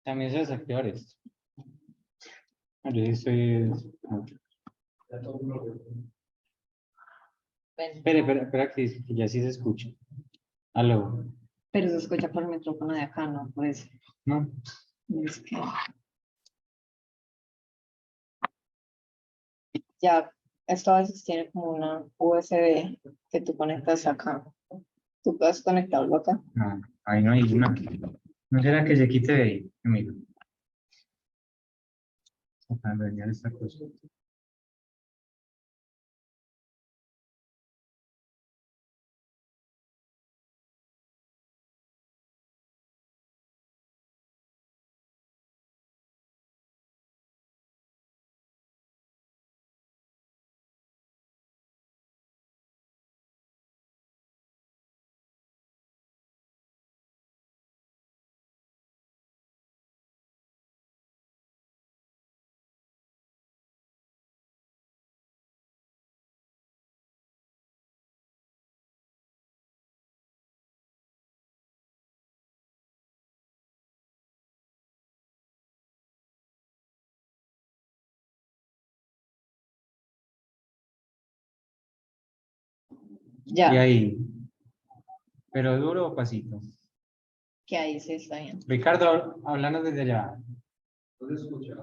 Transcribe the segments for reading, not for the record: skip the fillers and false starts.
También se desactivar esto. Yo sí estoy... Espera, que ya sí se escucha. Aló. Pero se escucha por el micrófono de acá, ¿no? Por eso. No. Es que... Ya, esto a veces tiene como una USB que tú conectas acá. ¿Tú puedes conectarlo acá? No, ahí no hay una. ¿No será que se quite de ahí, amigo? Para dañar esta cosa. Ya, Y ahí. Pero duro o pasito. que ahí sí está bien. Ricardo, hablando desde allá. No se escucha.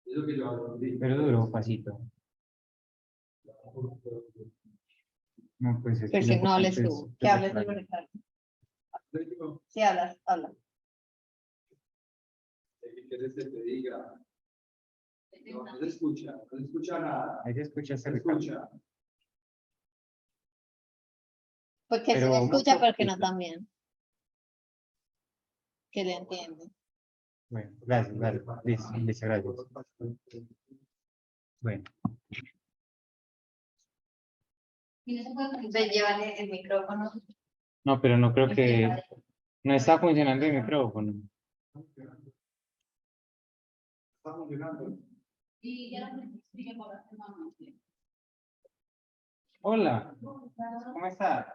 Es lo que yo hago. Pero duro o pasito. No, pues es Pero lo si no hables importante tú, es que hables tú, recordarlo. Ricardo. Si hablas, habla. ¿Qué quieres que te diga? No se escucha, no se escucha nada. Ahí se escucha No ese se Ricardo. escucha. Porque Pero se escucha, mucho pero que no poquito. también. Que le entiende. Bueno, gracias, dale. Listo, listo, gracias. Bueno, Entonces llévale el micrófono. no, pero no creo que... No está funcionando el micrófono. Está funcionando. Hola, ¿cómo estás?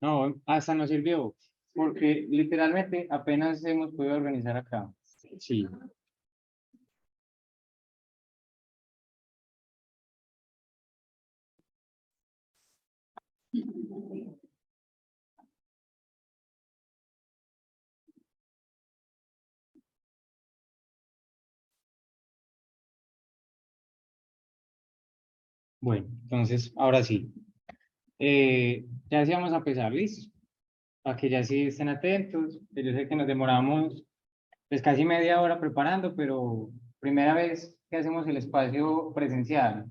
No, hasta nos sirvió, porque literalmente apenas hemos podido organizar acá. Sí. Bueno, entonces, ahora sí. Ya sí vamos a empezar, ¿listo? Para que ya sí estén atentos. Yo sé que nos demoramos pues casi media hora preparando, pero primera vez que hacemos el espacio presencial.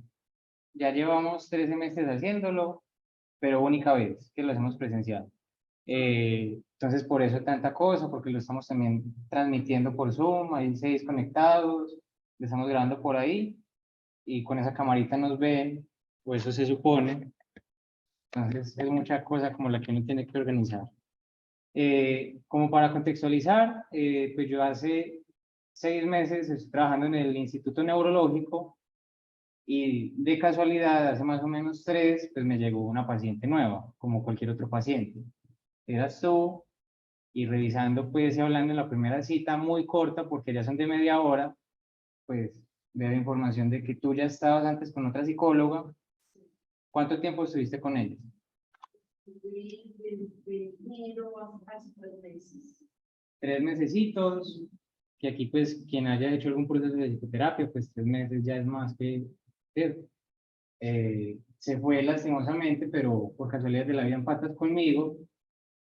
Ya llevamos 13 meses haciéndolo, pero única vez que lo hacemos presencial. Entonces, por eso tanta cosa, porque lo estamos también transmitiendo por Zoom, hay 6 conectados, lo estamos grabando por ahí, y con esa camarita nos ven, o eso se supone. Entonces, es mucha cosa como la que uno tiene que organizar. Como para contextualizar, pues yo hace 6 meses estoy trabajando en el Instituto Neurológico y de casualidad, hace más o menos 3, pues me llegó una paciente nueva, como cualquier otro paciente. Eras tú, y revisando, pues, y hablando en la primera cita muy corta, porque ya son de media hora, pues, veo información de que tú ya estabas antes con otra psicóloga. ¿Cuánto tiempo estuviste con ella? Desde enero a casi 3 meses. 3 mesecitos, que aquí, pues, quien haya hecho algún proceso de psicoterapia, pues 3 meses ya es más que... ¿cierto? Se fue lastimosamente, pero por casualidad de la vida en patas conmigo,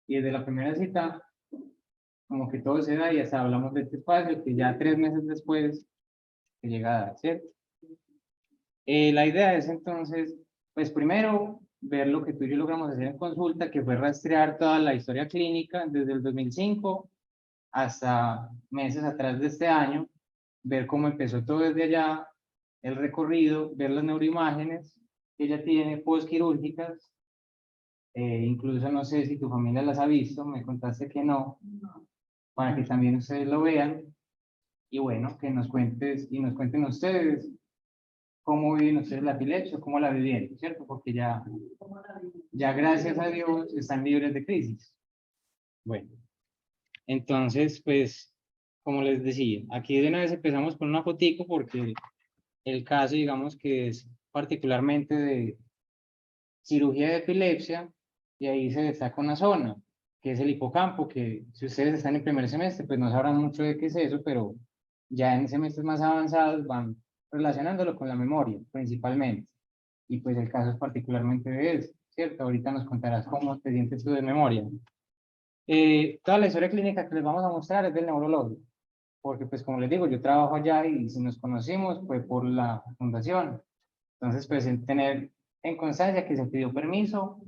y desde la primera cita, como que todo se da y hasta hablamos de este espacio, que ya 3 meses después se llega a dar, ¿cierto? La idea es entonces, pues primero, ver lo que tú y yo logramos hacer en consulta, que fue rastrear toda la historia clínica desde el 2005 hasta meses atrás de este año, ver cómo empezó todo desde allá, el recorrido, ver las neuroimágenes que ella tiene postquirúrgicas, incluso no sé si tu familia las ha visto, me contaste que no, para que también ustedes lo vean, y bueno, que nos cuentes y nos cuenten ustedes cómo viven ustedes la epilepsia, cómo la vivieron, ¿cierto? Porque ya gracias a Dios están libres de crisis. Bueno, entonces, pues, como les decía, aquí de una vez empezamos con una fotico porque el caso, digamos que es particularmente de cirugía de epilepsia, y ahí se destaca una zona, que es el hipocampo, que si ustedes están en primer semestre, pues no sabrán mucho de qué es eso, pero ya en semestres más avanzados van relacionándolo con la memoria, principalmente. Y pues el caso es particularmente de eso, ¿cierto? Ahorita nos contarás cómo te sientes tú de memoria. Toda la historia clínica que les vamos a mostrar es del neurólogo, porque pues como les digo, yo trabajo allá y si nos conocimos fue por la fundación. Entonces, pues en tener en constancia que se pidió permiso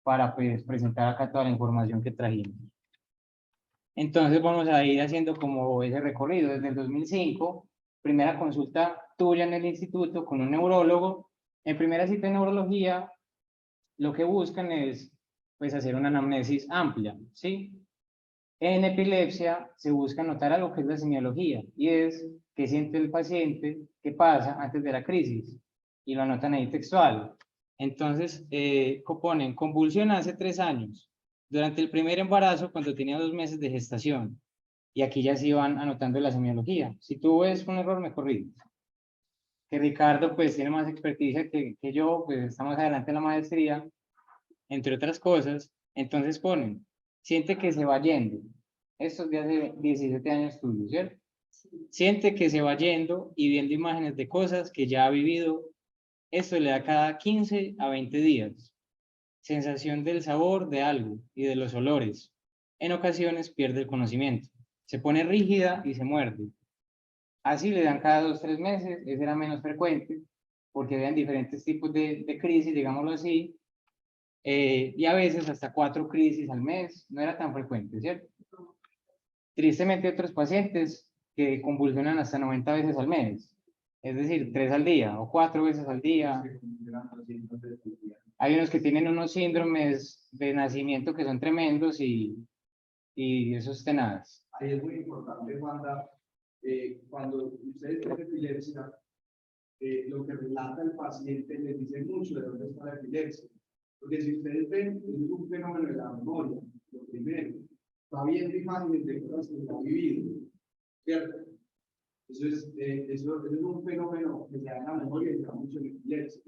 para pues presentar acá toda la información que trajimos. Entonces vamos a ir haciendo como ese recorrido desde el 2005, primera consulta tuya en el instituto con un neurólogo. En primera cita de neurología, lo que buscan es pues hacer una anamnesis amplia, ¿sí? En epilepsia se busca notar algo que es la semiología, y es qué siente el paciente, qué pasa antes de la crisis, y lo anotan ahí textual. Entonces, ponen convulsión hace 3 años, durante el primer embarazo cuando tenía 2 meses de gestación, y aquí ya se van anotando la semiología. Si tú ves un error, me corriges. Que Ricardo pues tiene más experticia que yo, pues estamos adelante en la maestría, entre otras cosas. Entonces ponen, siente que se va yendo. Esto es de hace 17 años tuyo, ¿cierto? Siente que se va yendo y viendo imágenes de cosas que ya ha vivido. Esto le da cada 15 a 20 días. Sensación del sabor de algo y de los olores. En ocasiones pierde el conocimiento. Se pone rígida y se muerde. Así le dan cada 2 o 3 meses. Ese era menos frecuente porque vean diferentes tipos de crisis, digámoslo así. Y a veces hasta 4 crisis al mes. No era tan frecuente, ¿cierto? Tristemente, otros pacientes que convulsionan hasta 90 veces al mes, es decir, 3 al día o 4 veces al día. Hay unos que tienen unos síndromes de nacimiento que son tremendos y eso es tenaz. Ahí es muy importante, Wanda, cuando ustedes tienen epilepsia, lo que relata el paciente les dice mucho de dónde está la epilepsia. Porque si ustedes ven, es un fenómeno de la memoria, lo primero. Está viendo imágenes de cosas que ha vivido, ¿cierto? Eso es un fenómeno que se da en la memoria y se da mucho en epilepsia.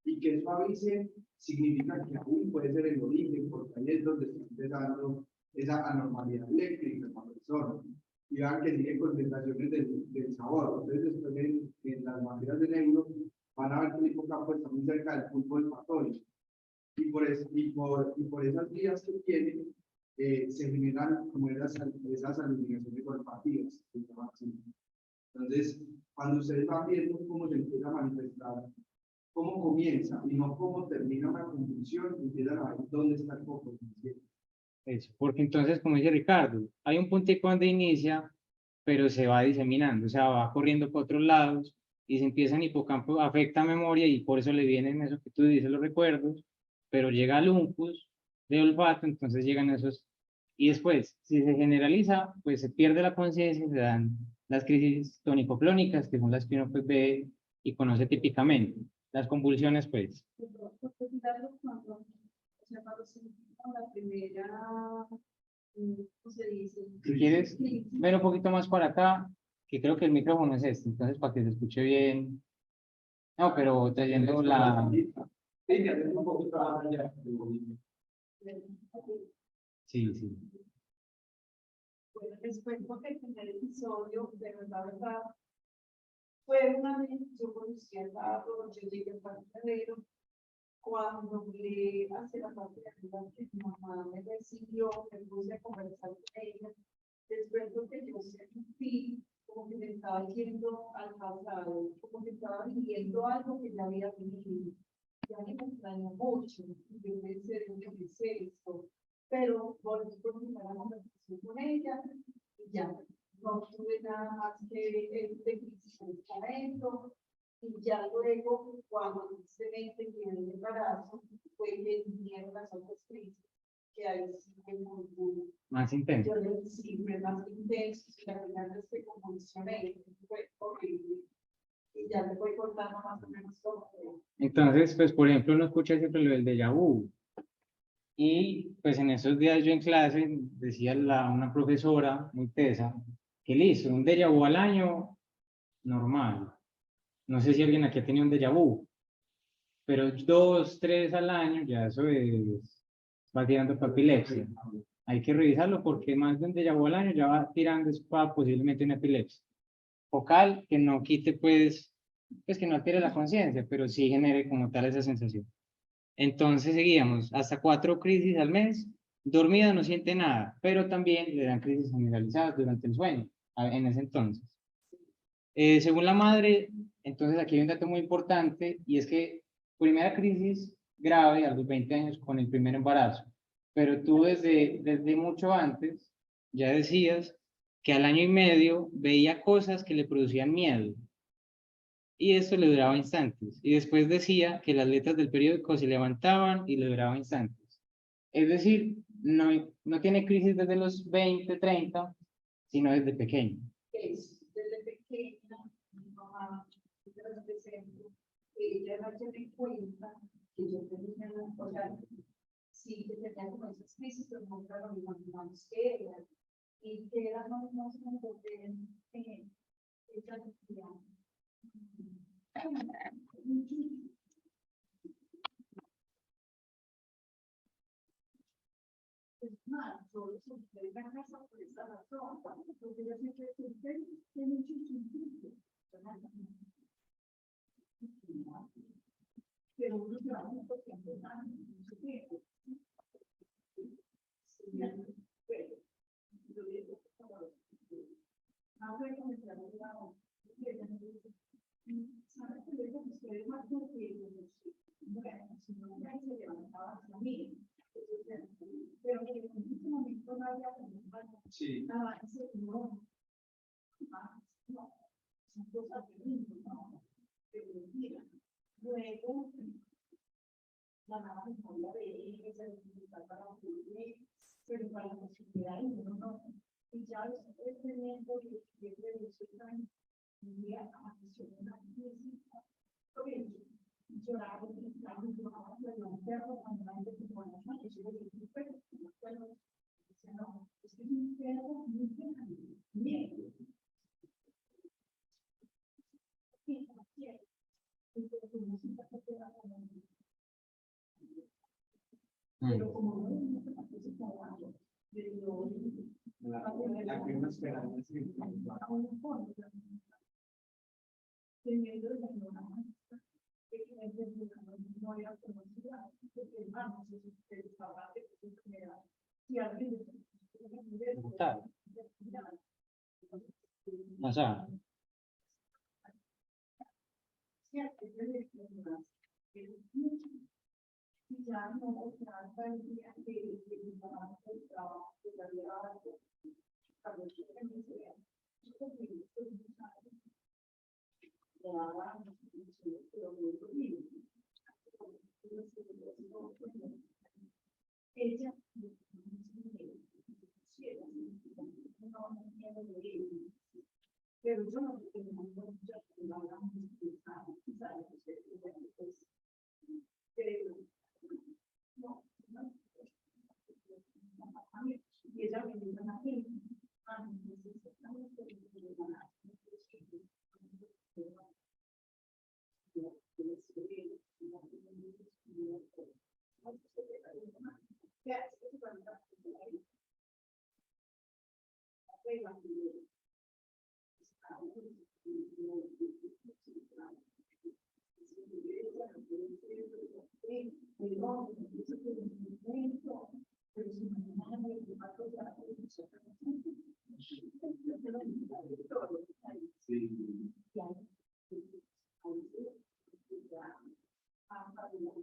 Y que eso avise significa que aún puede ser el origen, porque ahí es donde está empezando esa anormalidad eléctrica en la persona. Y vean que sigue con sensaciones del sabor. Entonces, después en las materias de neuro, van a ver que el hipocampo está muy cerca del pulpo olfatorio. Y por esas vías que tiene, se generan como esas alucinaciones olfativas. Entonces, cuando ustedes van viendo cómo se empieza a manifestar, cómo comienza y no cómo termina una convulsión, empiezan a ver dónde está el foco. Eso, porque entonces, como dice Ricardo, hay un puntico donde inicia, pero se va diseminando, o sea, va corriendo por otros lados y se empieza en hipocampo, afecta memoria y por eso le vienen eso que tú dices, los recuerdos, pero llega al lupus de olfato, entonces llegan esos, y después, si se generaliza, pues se pierde la conciencia y se dan las crisis tónico-clónicas, que son las que uno pues, ve y conoce típicamente. Las convulsiones, pues. La primera, ¿cómo se dice? Si quieres, ver un poquito más para acá, que creo que el micrófono es este, entonces para que se escuche bien. No, pero trayendo la... Sí, que hacemos un poquito más allá. Sí, sí. Bueno, les cuento que el primer episodio, de verdad, fue una bendición por izquierda, yo llegué al febrero, cuando miré hacia la parte de arriba que mi mamá me recibió, me puse a conversar con ella, después de que yo sentí como que me estaba yendo al pasado, como que estaba viviendo algo que ya había vivido. Ya me extrañó mucho, y yo pensé, ¿qué es esto? Pero volví a continuar la conversación con ella, y ya, vinieron las otras crisis, que ahí sí fue muy, Más intenso. yo le sí fue más intenso, y al final este convulsioné, fue horrible, y ya le voy contando más o menos cómo fue. Entonces, pues, por ejemplo, uno escucha siempre lo del déjà vu. Y pues en esos días yo en clase decía una profesora muy tesa que listo, un déjà vu al año, normal. No sé si alguien aquí ha tenido un déjà vu, pero 2, 3 al año, ya eso es, va tirando para epilepsia. Hay que revisarlo porque más de un déjà vu al año ya va tirando es para posiblemente una epilepsia. Focal, que no quite pues que no altere la conciencia, pero sí genere como tal esa sensación. Entonces seguíamos hasta 4 crisis al mes. Dormida no siente nada, pero también le dan crisis generalizadas durante el sueño, en ese entonces. Según la madre, entonces aquí hay un dato muy importante y es que primera crisis grave a los 20 años con el primer embarazo, pero tú desde mucho antes ya decías que al año y medio veía cosas que le producían miedo y esto le duraba instantes. Y después decía que las letras del periódico se levantaban y le duraba instantes. Es decir, no tiene crisis desde los 20, 30, sino desde pequeño. Desde pequeña, mi mamá, por ejemplo, ella no se me cuenta que yo tenía, o sea, sí que tenía como esas crisis, pero nunca lo imaginamos que era. Y que era más o menos como que ella decía, es más, solo se me da casa por esta razón, porque yo siempre pensé que no chiquitito. Pero uno se va mucho tiempo, mucho tiempo. Ahora comenzamos a ¿sabes que le digo que ustedes más porque bueno, si no me se levantaba a mí? Pero que en este momento no había Sí. avance, no, no, son cosas terribles, ¿no? Pero mira, luego la mamá me podía ver, esa dificultad para ocurrir, pero para la posibilidad y uno no. Y ya los estoy teniendo y siempre resultan un día a una porque llorar, lloraba, pero un perro cuando la gente se pone a eso es un perro, no, es que es un perro muy grande, negro. Pero como no se parece como algo, La que uno esperaba, sí. teniendo la ignorancia que no era conocida, porque hermanos, se estaba de enfermedad. Si alguien Total. O sea, ya no trata el día que el trabajo que la llevaba a los que se vean. Ella pero yo no tengo mucha pero no, y ella me dijo a mí,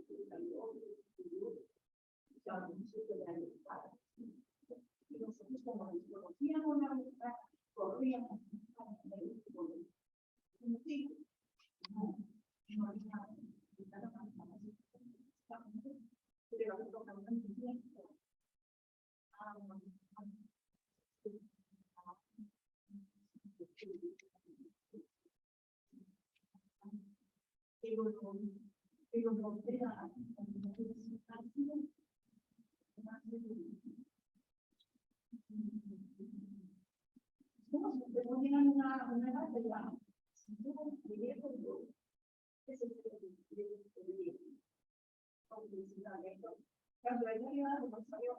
Cuando ella iba a no salió,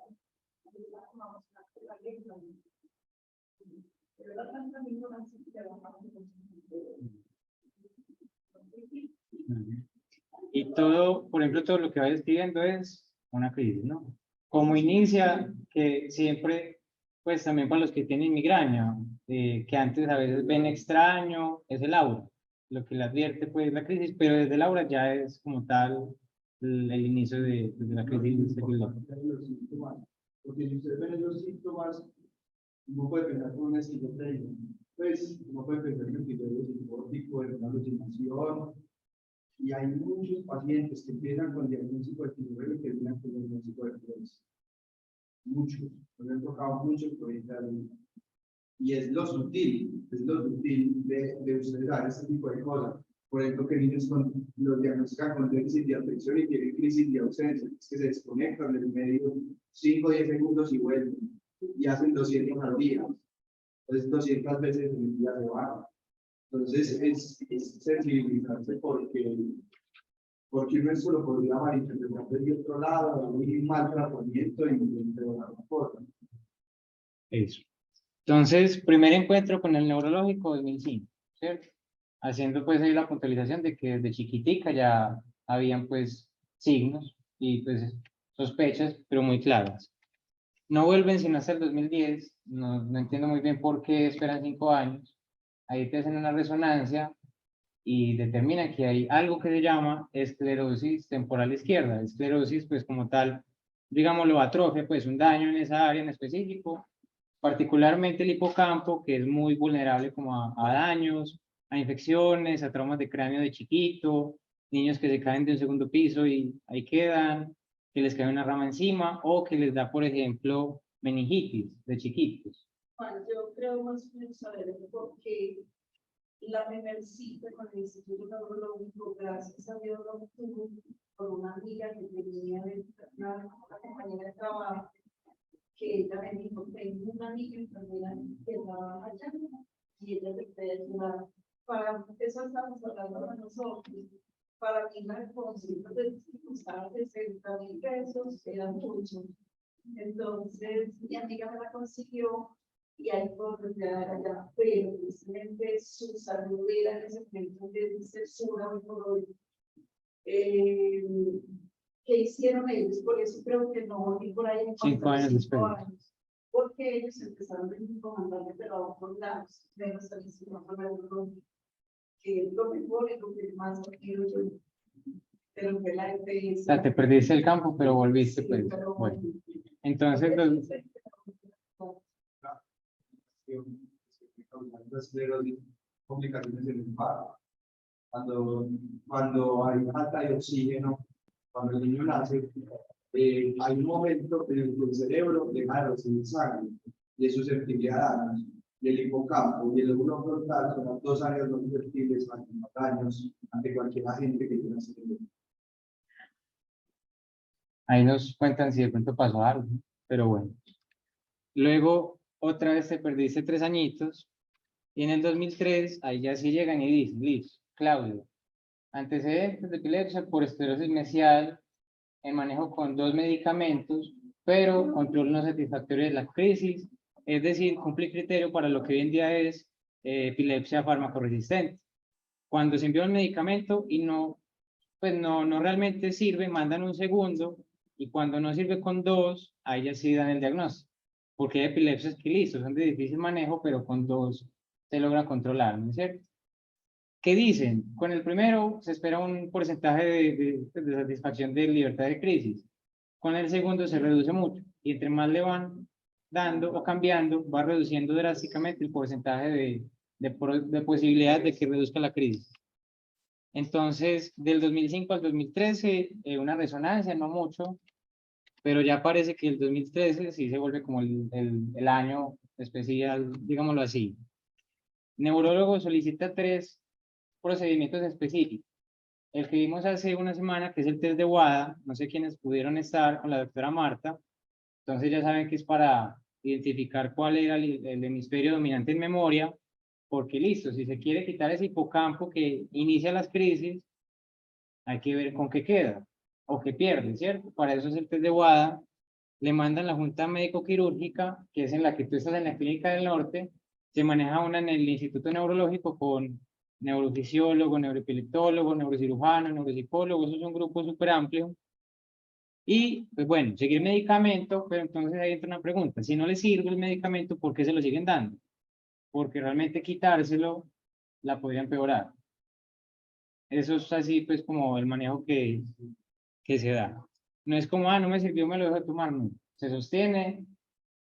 pero la tanta ignorancia que Y todo, por ejemplo, todo lo que va describiendo es una crisis, ¿no? Como inicia, que siempre, pues también para los que tienen migraña, que antes a veces ven extraño, es el aura. Lo que le advierte, pues, la crisis, pero desde el aura ya es como tal el inicio de la crisis. Los síntomas, porque si ustedes ven los síntomas, uno puede pensar con una esquizofrenia, pues uno puede pensar en un episodio psicótico, en una alucinación, y hay muchos pacientes que empiezan con diagnóstico de esquizofrenia y terminan con diagnóstico de epilepsia. Muchos, nos han tocado muchos por ahí. Y es lo sutil de ustedes dar este tipo de cosas. Por ejemplo, que niños los diagnostican con déficit de atención y tienen crisis de ausencia, es que se desconectan del medio 5 o 10 segundos y vuelven, y hacen 200 al día. Entonces, 200 veces en el día se van. Entonces, es sensibilizarse porque uno esto lo podría malinterpretar desde otro lado, muy mal tratamiento y entre otras cosas. Eso. Entonces, primer encuentro con el neurológico 2005, ¿cierto? Haciendo pues ahí la puntualización de que desde chiquitica ya habían pues signos y pues sospechas, pero muy claras. No vuelven sino hasta el 2010, no entiendo muy bien por qué esperan 5 años. Ahí te hacen una resonancia y determinan que hay algo que se llama esclerosis temporal izquierda. Esclerosis pues como tal, digámoslo, atrofia, pues un daño en esa área en específico, particularmente el hipocampo, que es muy vulnerable como a daños, a infecciones, a traumas de cráneo de chiquito, niños que se caen de un segundo piso y ahí quedan, que les cae una rama encima, o que les da, por ejemplo, meningitis de chiquitos. Bueno, yo creo más o menos saber porque la primera cita con el Instituto Neurológico, gracias a Dios, lo tuve con una amiga que tenía una compañera de trabajo, que ella me dijo, tengo una amiga enfermera que trabaja allá y ella te puede ayudar. Para eso estamos hablando de nosotros. Para mí la consulta de costaba 60,000 pesos, era mucho. Entonces mi amiga me la consiguió y ahí puedo retirar allá, pero precisamente su salud era en ese momento de censura hoy por hoy. ¿Qué hicieron ellos? Por eso creo que no volví por ahí en 5 años después. Porque ellos empezaron a mandarme pero a otros lados, menos al Instituto Neurológico, que es lo mejor y lo que más quiero yo. Pero que la EPS. O sea, te perdiste el campo, pero volviste, Sí, pues. pero Bueno, entonces, Complicaciones en el paro. Cuando hay falta de oxígeno, cuando el niño nace, hay un momento en el que el cerebro deja de recibir sangre y es susceptible a daños. Y el hipocampo y el lóbulo frontal son las dos áreas no susceptibles ante daños ante cualquier agente que quiera hacer. ahí nos cuentan si de pronto pasó algo, ¿no? Pero bueno. Luego, otra vez te perdiste 3 añitos, y en el 2003, ahí ya sí llegan y dicen, listo, Claudio, antecedentes de epilepsia por esclerosis mesial, en manejo con 2 medicamentos, pero control no satisfactorio de la crisis, es decir, cumple criterio para lo que hoy en día es epilepsia farmacoresistente. Cuando se envía un medicamento y no, pues no realmente sirve, mandan un segundo, y cuando no sirve con 2, ahí ya sí dan el diagnóstico. Porque hay epilepsias que listo, son de difícil manejo, pero con 2 se logra controlar, ¿no es cierto? ¿Qué dicen? Con el primero se espera un porcentaje de satisfacción de libertad de crisis. Con el segundo se reduce mucho. Y entre más le van dando o cambiando, va reduciendo drásticamente el porcentaje de posibilidad de que reduzca la crisis. Entonces, del 2005 al 2013, una resonancia, no mucho, pero ya parece que el 2013 sí se vuelve como el año especial, digámoslo así. Neurólogo solicita 3 procedimientos específicos. El que vimos hace una semana, que es el test de WADA, no sé quiénes pudieron estar con la doctora Marta, entonces ya saben que es para identificar cuál era el hemisferio dominante en memoria, porque listo, si se quiere quitar ese hipocampo que inicia las crisis, hay que ver con qué queda o qué pierde, ¿cierto? Para eso es el test de WADA. Le mandan la junta médico-quirúrgica, que es en la que tú estás en la Clínica del Norte, se maneja una en el Instituto Neurológico con neurofisiólogo, neuroepileptólogo, neurocirujano, neuropsicólogo, eso es un grupo súper amplio. Y, pues bueno, seguir medicamento, pero entonces ahí entra una pregunta, si no le sirve el medicamento, ¿por qué se lo siguen dando? Porque realmente quitárselo la podría empeorar. Eso es así, pues, como el manejo que se da. No es como, no me sirvió, me lo dejo de tomar, no. Se sostiene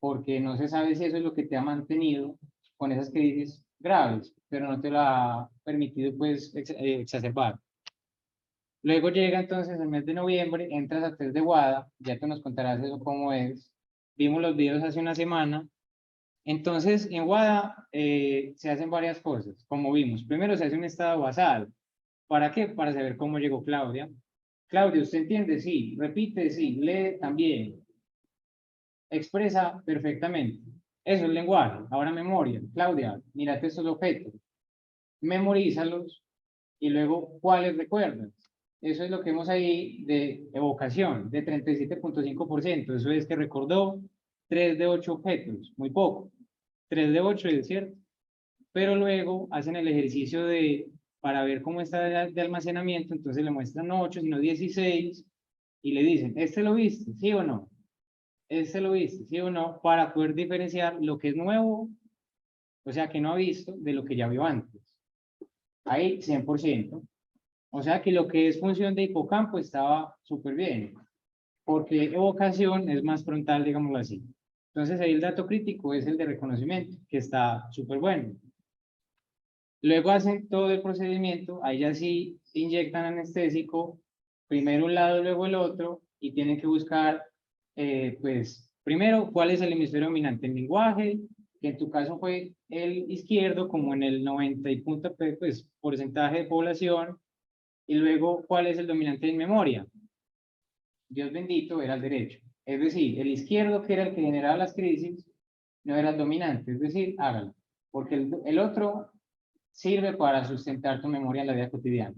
porque no se sabe si eso es lo que te ha mantenido con esas crisis graves, pero no te lo ha permitido, pues, exacerbar. Luego llega entonces el mes de noviembre, entras a test de WADA, ya tú nos contarás eso cómo es. Vimos los videos hace una semana. Entonces, en WADA se hacen varias cosas, como vimos. Primero se hace un estado basal. ¿Para qué? Para saber cómo llegó Claudia. Claudia, ¿usted entiende? Sí. Repite, sí. Lee también. Expresa perfectamente. Eso es lenguaje. Ahora memoria. Claudia, mírate estos objetos. Memorízalos y luego, ¿cuáles recuerdas? Eso es lo que vemos ahí de evocación, de 37.5%. Eso es que recordó 3 de 8 objetos, muy poco. 3 de 8, es cierto. Pero luego hacen el ejercicio para ver cómo está de almacenamiento, entonces le muestran 8, sino 16, y le dicen, ¿este lo viste? ¿Sí o no? ¿Este lo viste? ¿Sí o no? Para poder diferenciar lo que es nuevo, o sea, que no ha visto, de lo que ya vio antes. Ahí, 100%. O sea que lo que es función de hipocampo estaba súper bien, porque evocación es más frontal, digámoslo así. Entonces ahí el dato crítico es el de reconocimiento, que está súper bueno. Luego hacen todo el procedimiento, ahí ya sí inyectan anestésico, primero un lado, luego el otro, y tienen que buscar, pues, primero, cuál es el hemisferio dominante en lenguaje, que en tu caso fue el izquierdo, como en el 90 y punto, pues, porcentaje de población, y luego, ¿cuál es el dominante en memoria? Dios bendito, era el derecho. Es decir, el izquierdo, que era el que generaba las crisis, no era el dominante, es decir, hágalo, porque el otro sirve para sustentar tu memoria en la vida cotidiana.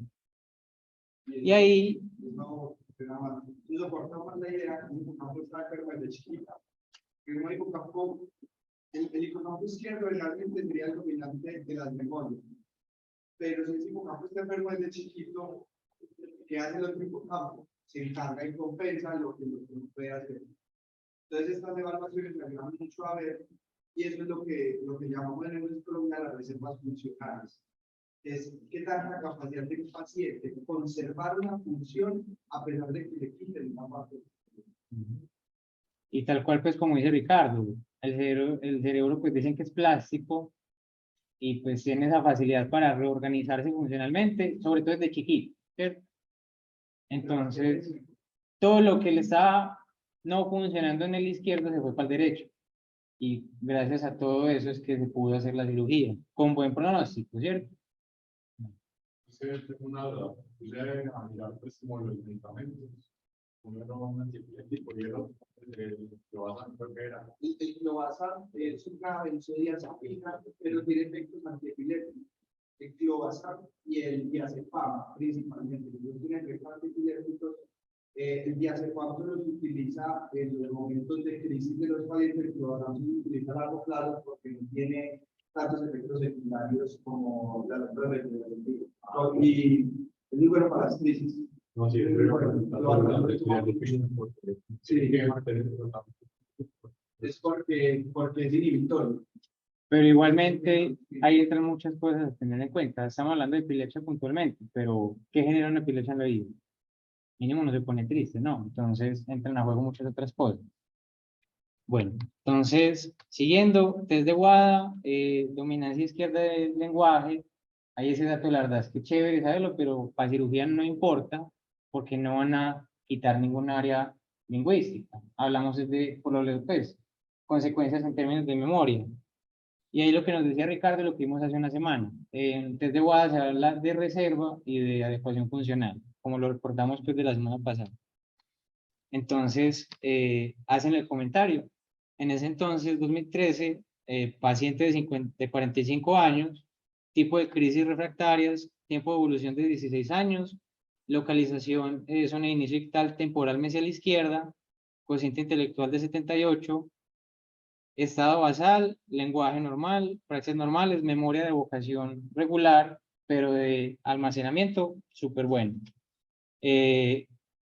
Y ahí, No, nada más. Eso cortamos la idea que el hipocampo está enfermo desde chiquita. El hipocampo, el hipocampo izquierdo realmente tendría el dominante de las memorias. Pero si el hipocampo está enfermo desde chiquito, ¿qué hace el otro hipocampo? Se encarga y compensa lo que no puede hacer. Entonces, estas evaluaciones me ayudan mucho a ver, y eso es lo que llamamos en neuropsicología las reservas funcionales. Es qué tanta capacidad tiene el paciente de conservar una función a pesar de que le quiten una parte. y tal cual, pues como dice Ricardo, el cerebro pues dicen que es plástico y pues tiene esa facilidad para reorganizarse funcionalmente, sobre todo desde chiquito, ¿cierto? Entonces, todo lo que le estaba no funcionando en el izquierdo se fue para el derecho. Y gracias a todo eso es que se pudo hacer la cirugía, con buen pronóstico, ¿cierto? Tengo una duda. Puse a mirar pues como los medicamentos. Uno era un antiepiléptico y el otro lo basan, creo que era. El clobazam es una benzodiazepina, pero tiene efectos antiepilépticos. El clobazam y el diazepam, principalmente. Ellos tienen efectos antiepilépticos. El diazepam se los utiliza en los momentos de crisis de los pacientes. El clobazam se utiliza a largo plazo porque no tiene tantos efectos secundarios como la otra y es muy bueno para las crisis. No, sí, Es porque es inhibitorio. Pero igualmente, ahí entran muchas cosas a tener en cuenta. Estamos hablando de epilepsia puntualmente, pero ¿qué genera una epilepsia en la vida? Mínimo no se pone triste, ¿no? Entonces entran a juego muchas otras cosas. Bueno, entonces, siguiendo, test de WADA, dominancia izquierda del lenguaje, ahí ese dato, la verdad es que chévere saberlo, pero para cirugía no importa, porque no van a quitar ningún área lingüística. Hablamos por lo menos, pues, consecuencias en términos de memoria. Y ahí lo que nos decía Ricardo, lo que vimos hace una semana. En test de WADA se habla de reserva y de adecuación funcional, como lo recordamos pues de la semana pasada. Entonces, hacen el comentario. En ese entonces, 2013, paciente de 45 años, tipo de crisis refractarias, tiempo de evolución de 16 años, localización, zona de inicio ictal temporal mesial izquierda, cociente intelectual de 78, estado basal, lenguaje normal, praxias normales, memoria de evocación regular, pero de almacenamiento súper bueno.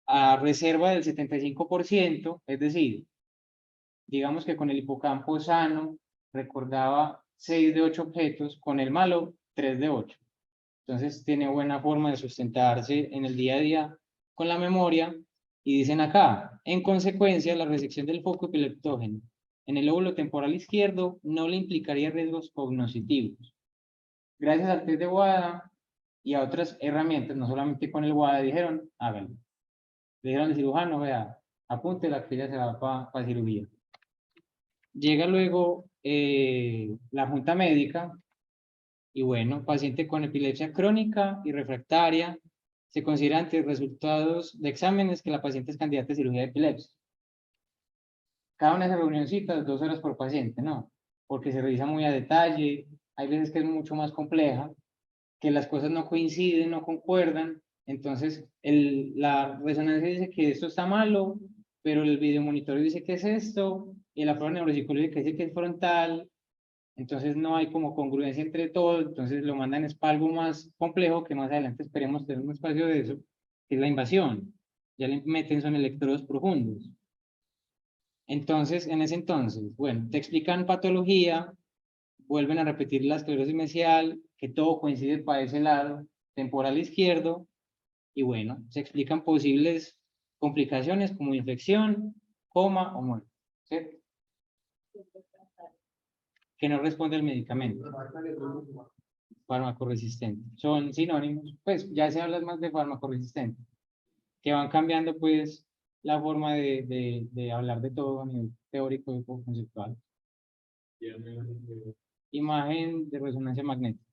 A reserva del 75%, es decir, digamos que con el hipocampo sano recordaba 6 de 8 objetos, con el malo 3 de 8. Entonces tiene buena forma de sustentarse en el día a día con la memoria. Y dicen acá, en consecuencia, la resección del foco epileptógeno en el lóbulo temporal izquierdo no le implicaría riesgos cognitivos. Gracias al test de WADA y a otras herramientas, no solamente con el WADA, dijeron, háganlo. Le dijeron al cirujano, vea, apunte la que ya se va para cirugía. Llega luego la junta médica y bueno, paciente con epilepsia crónica y refractaria, se considera ante resultados de exámenes que la paciente es candidata a cirugía de epilepsia. Cada una de esas reunioncitas, 2 horas por paciente, ¿no? Porque se revisa muy a detalle, hay veces que es mucho más compleja, que las cosas no coinciden, no concuerdan, entonces la resonancia dice que esto está malo, pero el videomonitoreo dice que es esto, y la prueba neuropsicológica dice que es frontal, entonces no hay como congruencia entre todo, entonces lo mandan es para algo más complejo, que más adelante esperemos tener un espacio de eso, que es la invasión. Ya le meten son electrodos profundos. Entonces, en ese entonces, bueno, te explican patología, vuelven a repetir la esclerosis mesial, que todo coincide para ese lado, temporal izquierdo, y bueno, se explican posibles complicaciones como infección, coma o muerte, ¿cierto? Que no responde al medicamento. Farmacoresistente. Son sinónimos, pues ya se habla más de farmacoresistente, que van cambiando pues la forma de hablar de todo a nivel teórico y conceptual. Imagen de resonancia magnética.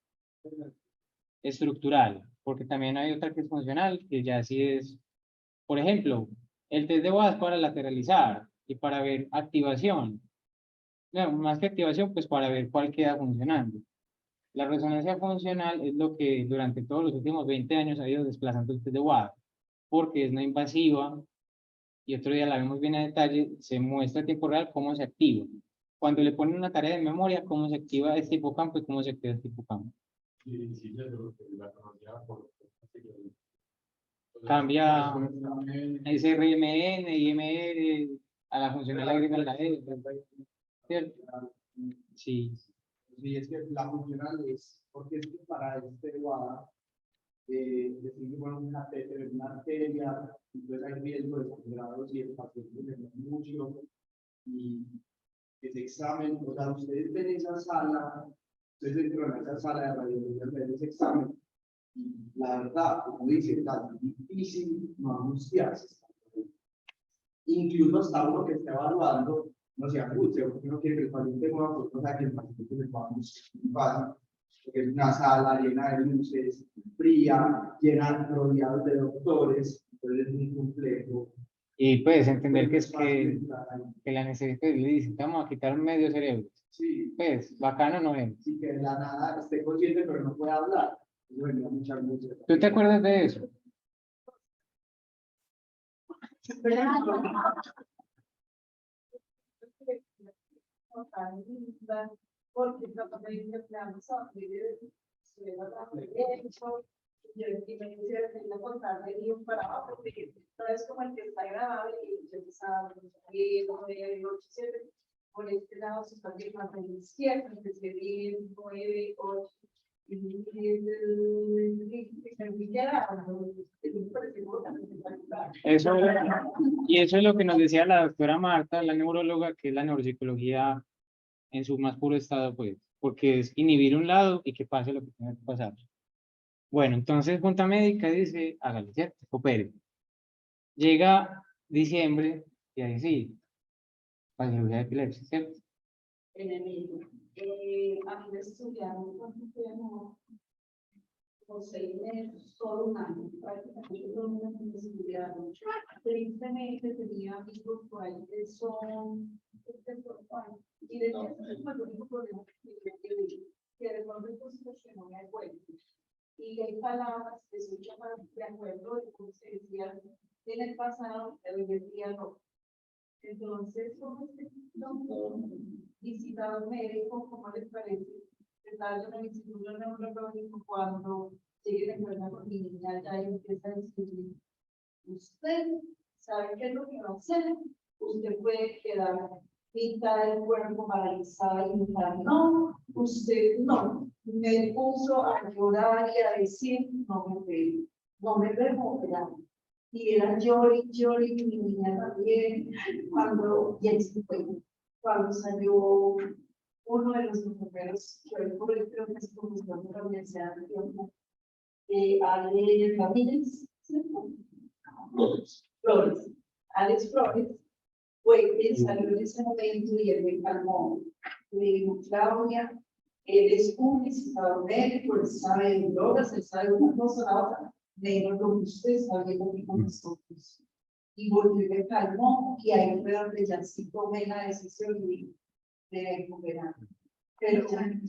Estructural, porque también hay otra que es funcional, que ya sí es, por ejemplo, el test de WAS para lateralizar y para ver activación. No, más que activación, pues para ver cuál queda funcionando. La resonancia funcional es lo que durante todos los últimos 20 años ha ido desplazando el test de WAS, porque es no invasiva, y otro día la vemos bien a detalle, se muestra a tiempo real cómo se activa. Cuando le ponen una tarea de memoria, cómo se activa este hipocampo y cómo se activa este hipocampo. Sí, la conocía por... Cambia SRMN, IMR, a la funcional agrega la E, ¿cierto? Sí. Sí, es que la funcional es, porque es que para este WADA, decir, bueno, un catéter, una arteria, entonces hay riesgo de sangrados y el paciente tiene mucho, y ese examen, o sea, ustedes ven esa sala, ustedes entran a esa sala de radiología, ven ese examen, y la verdad, como dice, es tan difícil no angustiarse. Incluso hasta uno que está evaluando, no se angustia, porque uno quiere que el paciente mueva, pues no sabe que el paciente se va a angustiar, porque es una sala llena de luces, fría, llena, rodeados de doctores, entonces es muy complejo. Y puedes entender que es que la necesidad le dice, vamos a quitar medio cerebro. Sí, Pues, bacano no es. sí, que de la nada esté consciente, pero no puede hablar. Bueno, mucha angustia. ¿Tú te acuerdas de eso? Porque no me dice que la cosa se va a derecho, y me dice que no contar de ir para abajo, porque no es como el que está grave y yo estaba en 8, por este lado se está bien más a la izquierda, que se ve 9, 8, Eso, y eso es lo que nos decía la doctora Marta, la neuróloga, que es la neuropsicología en su más puro estado, pues, porque es inhibir un lado y que pase lo que tenga que pasar. Bueno, entonces Junta Médica dice, hágale, ¿cierto? Coopere. Llega diciembre, y ahí sí, para cirugía de epilepsia, ¿cierto? En enero. A mí me estudiaron cuando fuimos por 6 meses, todo un año, prácticamente todo un año me estudiaron. Tristemente tenía amigos por ahí que son, y de hecho, ese es el único problema que de pronto hay cosas que no me acuerdo. Y hay palabras que soy capaz de acuerdo de cómo se decían en el pasado, pero hoy en día no. Entonces, como este doctor visitaba un médico, ¿cómo les parece? Estaba en el instituto neurológico cuando llegue a encuentra con mi niña ya y empieza a decirle, usted sabe qué es lo que va a hacer, usted puede quedar mitad del cuerpo paralizada y mitad no, usted no, me puso a llorar y a decir, no me recupera. Y era llori, llori, mi niña también, y ahí se fue. Cuando salió uno de los enfermeros, que hoy por hoy creo que es profesor de la Universidad de Tiempo, Ale Ramírez, ¿cierto? Flores. Alex Flores, fue quien salió en ese momento y él me calmó. Le dijo, Claudia, él es un visitador médico, él sabe de drogas, él sabe una cosa, la otra, menos lo que usted está viendo aquí con nosotros. Y volvió y me calmó, y ahí fue donde ya sí tomé la decisión de recuperar. Pero ya.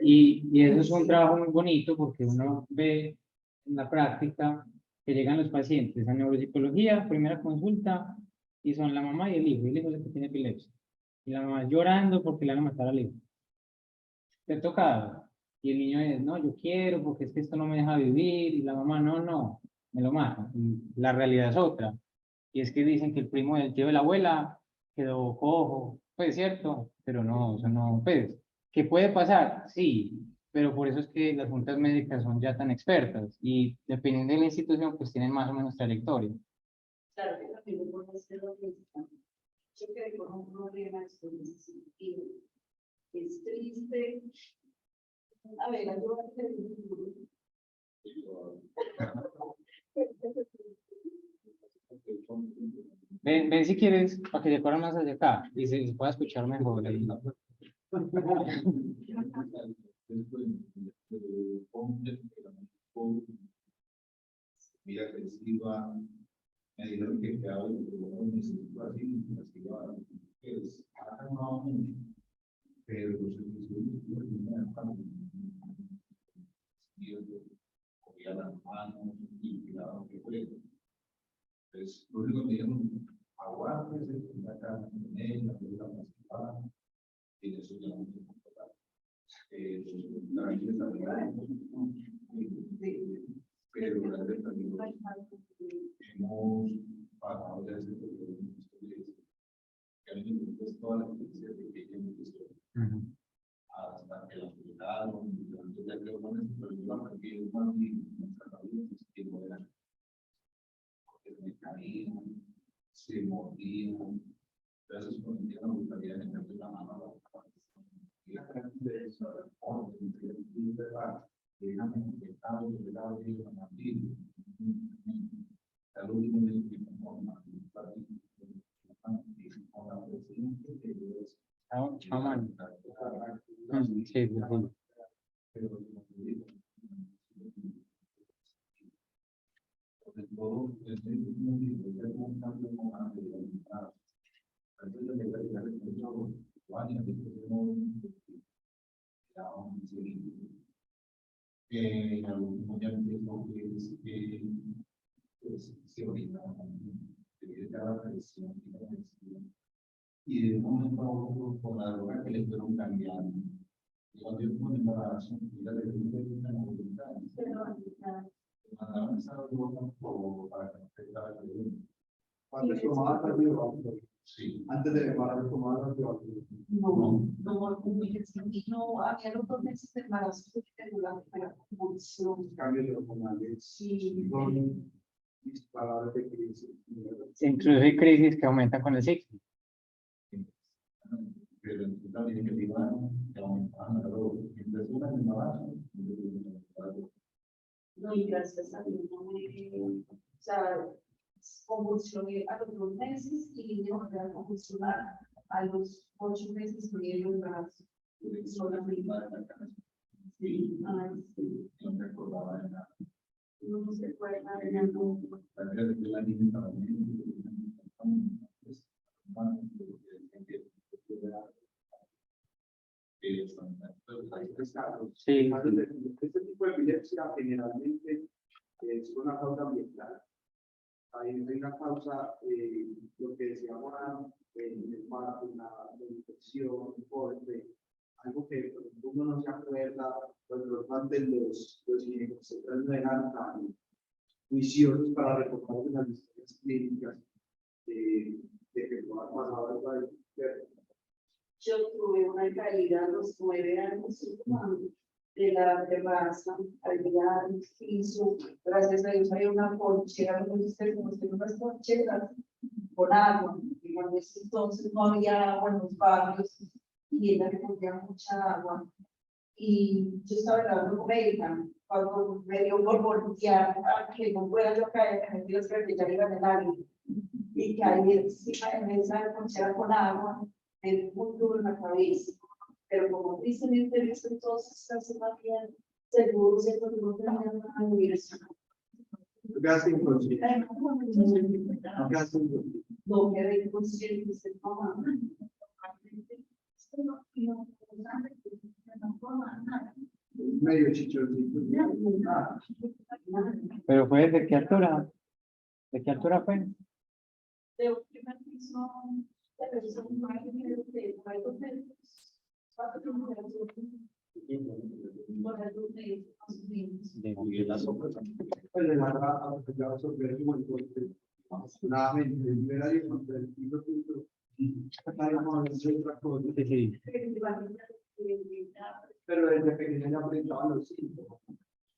Y eso es un trabajo muy bonito porque uno ve en la práctica que llegan los pacientes a neuropsicología, primera consulta, y son la mamá y el hijo es el que tiene epilepsia. Y la mamá llorando porque le van a matar al hijo. Te ha tocado. Y el niño es, no, yo quiero porque es que esto no me deja vivir. Y la mamá, no, me lo mata. Y la realidad es otra. Y es que dicen que el primo del tío de la abuela quedó cojo. Pues cierto, pero no, eso no, pues, ¿qué puede pasar? Sí, pero por eso es que las juntas médicas son ya tan expertas y dependiendo de la institución, pues tienen más o menos trayectoria. Claro que también lo puedo hacer lo que yo quedé con un problema de sentido. Es triste. A ver, yo voy a hacer Ven si quieres, para que se corra más hacia acá y se pueda escuchar mejor. Ahí. Mira, agresiva, me dijeron que quedaba necesito así, pues, no, pero los servicios cogía las manos y cuidaba que fue. Pues, lo único que me dijeron, aguántese, la cara con ella, la participar, y de eso ya no se puede tratar. Pero gracias a Dios hemos pasado de ese periodo de historias que a mí me gusta toda la experiencia de que ella me gustó hasta que la cuidaron, entonces ya creo con eso, pero yo aprendí más y nuestra vida que no era porque me caían, se mordían, entonces con el día me gustaría meterle la mano a la cabeza. Y la gente de eso, déjame que estaba llegado y a Martín. El último día que me forma, con la presidenta que es Chamán. Sí, sí. pero sobre todo, el mismo tipo de un cambio con la realidad. Antes de llegar a el mundo, Juan, que tenemos ya un segundo. En el último ya empezó que es que pues, se orina de cada presión y de un momento a otro con la droga que le fueron cambiando. Y cuando yo tuve un embarazo, ya le dije una voluntad. Mandaron esa droga para que no afectara el bebé. Cuando es tomada también, Sí. antes de embarazo tomada también. No, había los 2 meses de embarazo que tengo la primera convulsión. Cambios hormonales. Sí. Son palabras de crisis. Incluso hay crisis que aumentan con el ciclo. Pero también que digan que aumentaban la droga. Entonces, una embarazo. No, y gracias a Dios, no me, o sea, convulsioné a los 2 meses y me volví a convulsionar a los 8 meses con el brazo. Sola prima. Sí, ay, sí. No me acordaba de nada. No se puede nada, no. Tal vez la niña estaba bien. Pues, bueno, Sí, Este tipo de epilepsia generalmente es una causa ambiental. Hay una causa, lo que decíamos en el parto, la infección, corte, algo que por ejemplo, uno no se acuerda, pues normalmente los ginecólogos no eran tan juiciosos para recordar las historias clínicas de que no ha pasado algo ahí. Yo tuve una caída a los 9 años de la terraza, había piso, gracias a Dios había una ponchera, como unas poncheras con agua, y en ese entonces no había agua en los barrios, y ella recogía mucha agua, y yo estaba hablando con ella, cuando me dio por voltear, a que no pueda yo caer, me dio que ya iba en el área, y caí encima de esa ponchera con agua, el punto en la cabeza, pero como tristemente visto entonces hace más bien seguro, cierto que no tenía nada de eso. Quedaste inconsciente. No quedaste inconsciente. No quedé inconsciente, se toma. Medio chichoncito. pero fue ¿de qué altura? ¿De qué altura fue? De un primer piso, pero son más de 4 metros. 4 metros. Por algo de más o menos. Y la sombra también. Pues de la rata, pues ya resolver el entonces, afortunadamente, el nivel ahí contra el piso, estábamos haciendo otra cosa. Sí, sí. Pero desde pequeña ya aprendía los síntomas.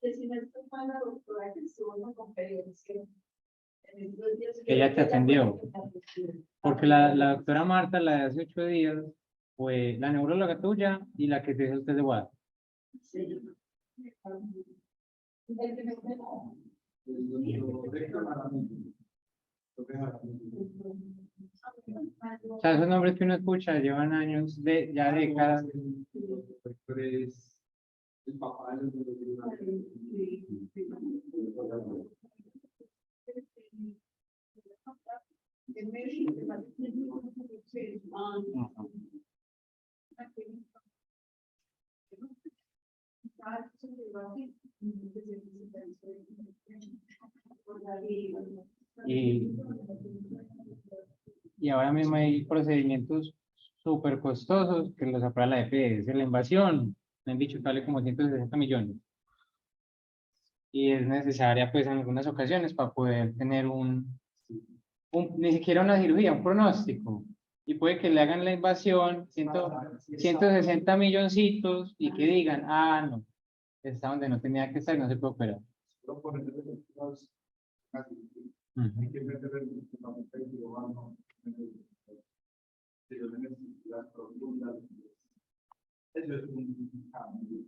Decime, esto fue la doctora que estuvo en la conferencia. Que ella te atendió. Porque la doctora Marta, la de hace 8 días, fue la neuróloga tuya y la que te hizo el test de WAD. Sí. El que me quedó. O sea, esos nombres que uno escucha llevan años, ya décadas. El papá de Y ahora mismo hay procedimientos súper costosos que los aprueba la EPS. La invasión, me han dicho que vale como 160 millones. Y es necesaria, pues, en algunas ocasiones para poder tener ni siquiera una cirugía, un pronóstico. Y puede que le hagan la invasión, 160 milloncitos, y que digan, ah, no, está donde no tenía que estar, no se puede operar.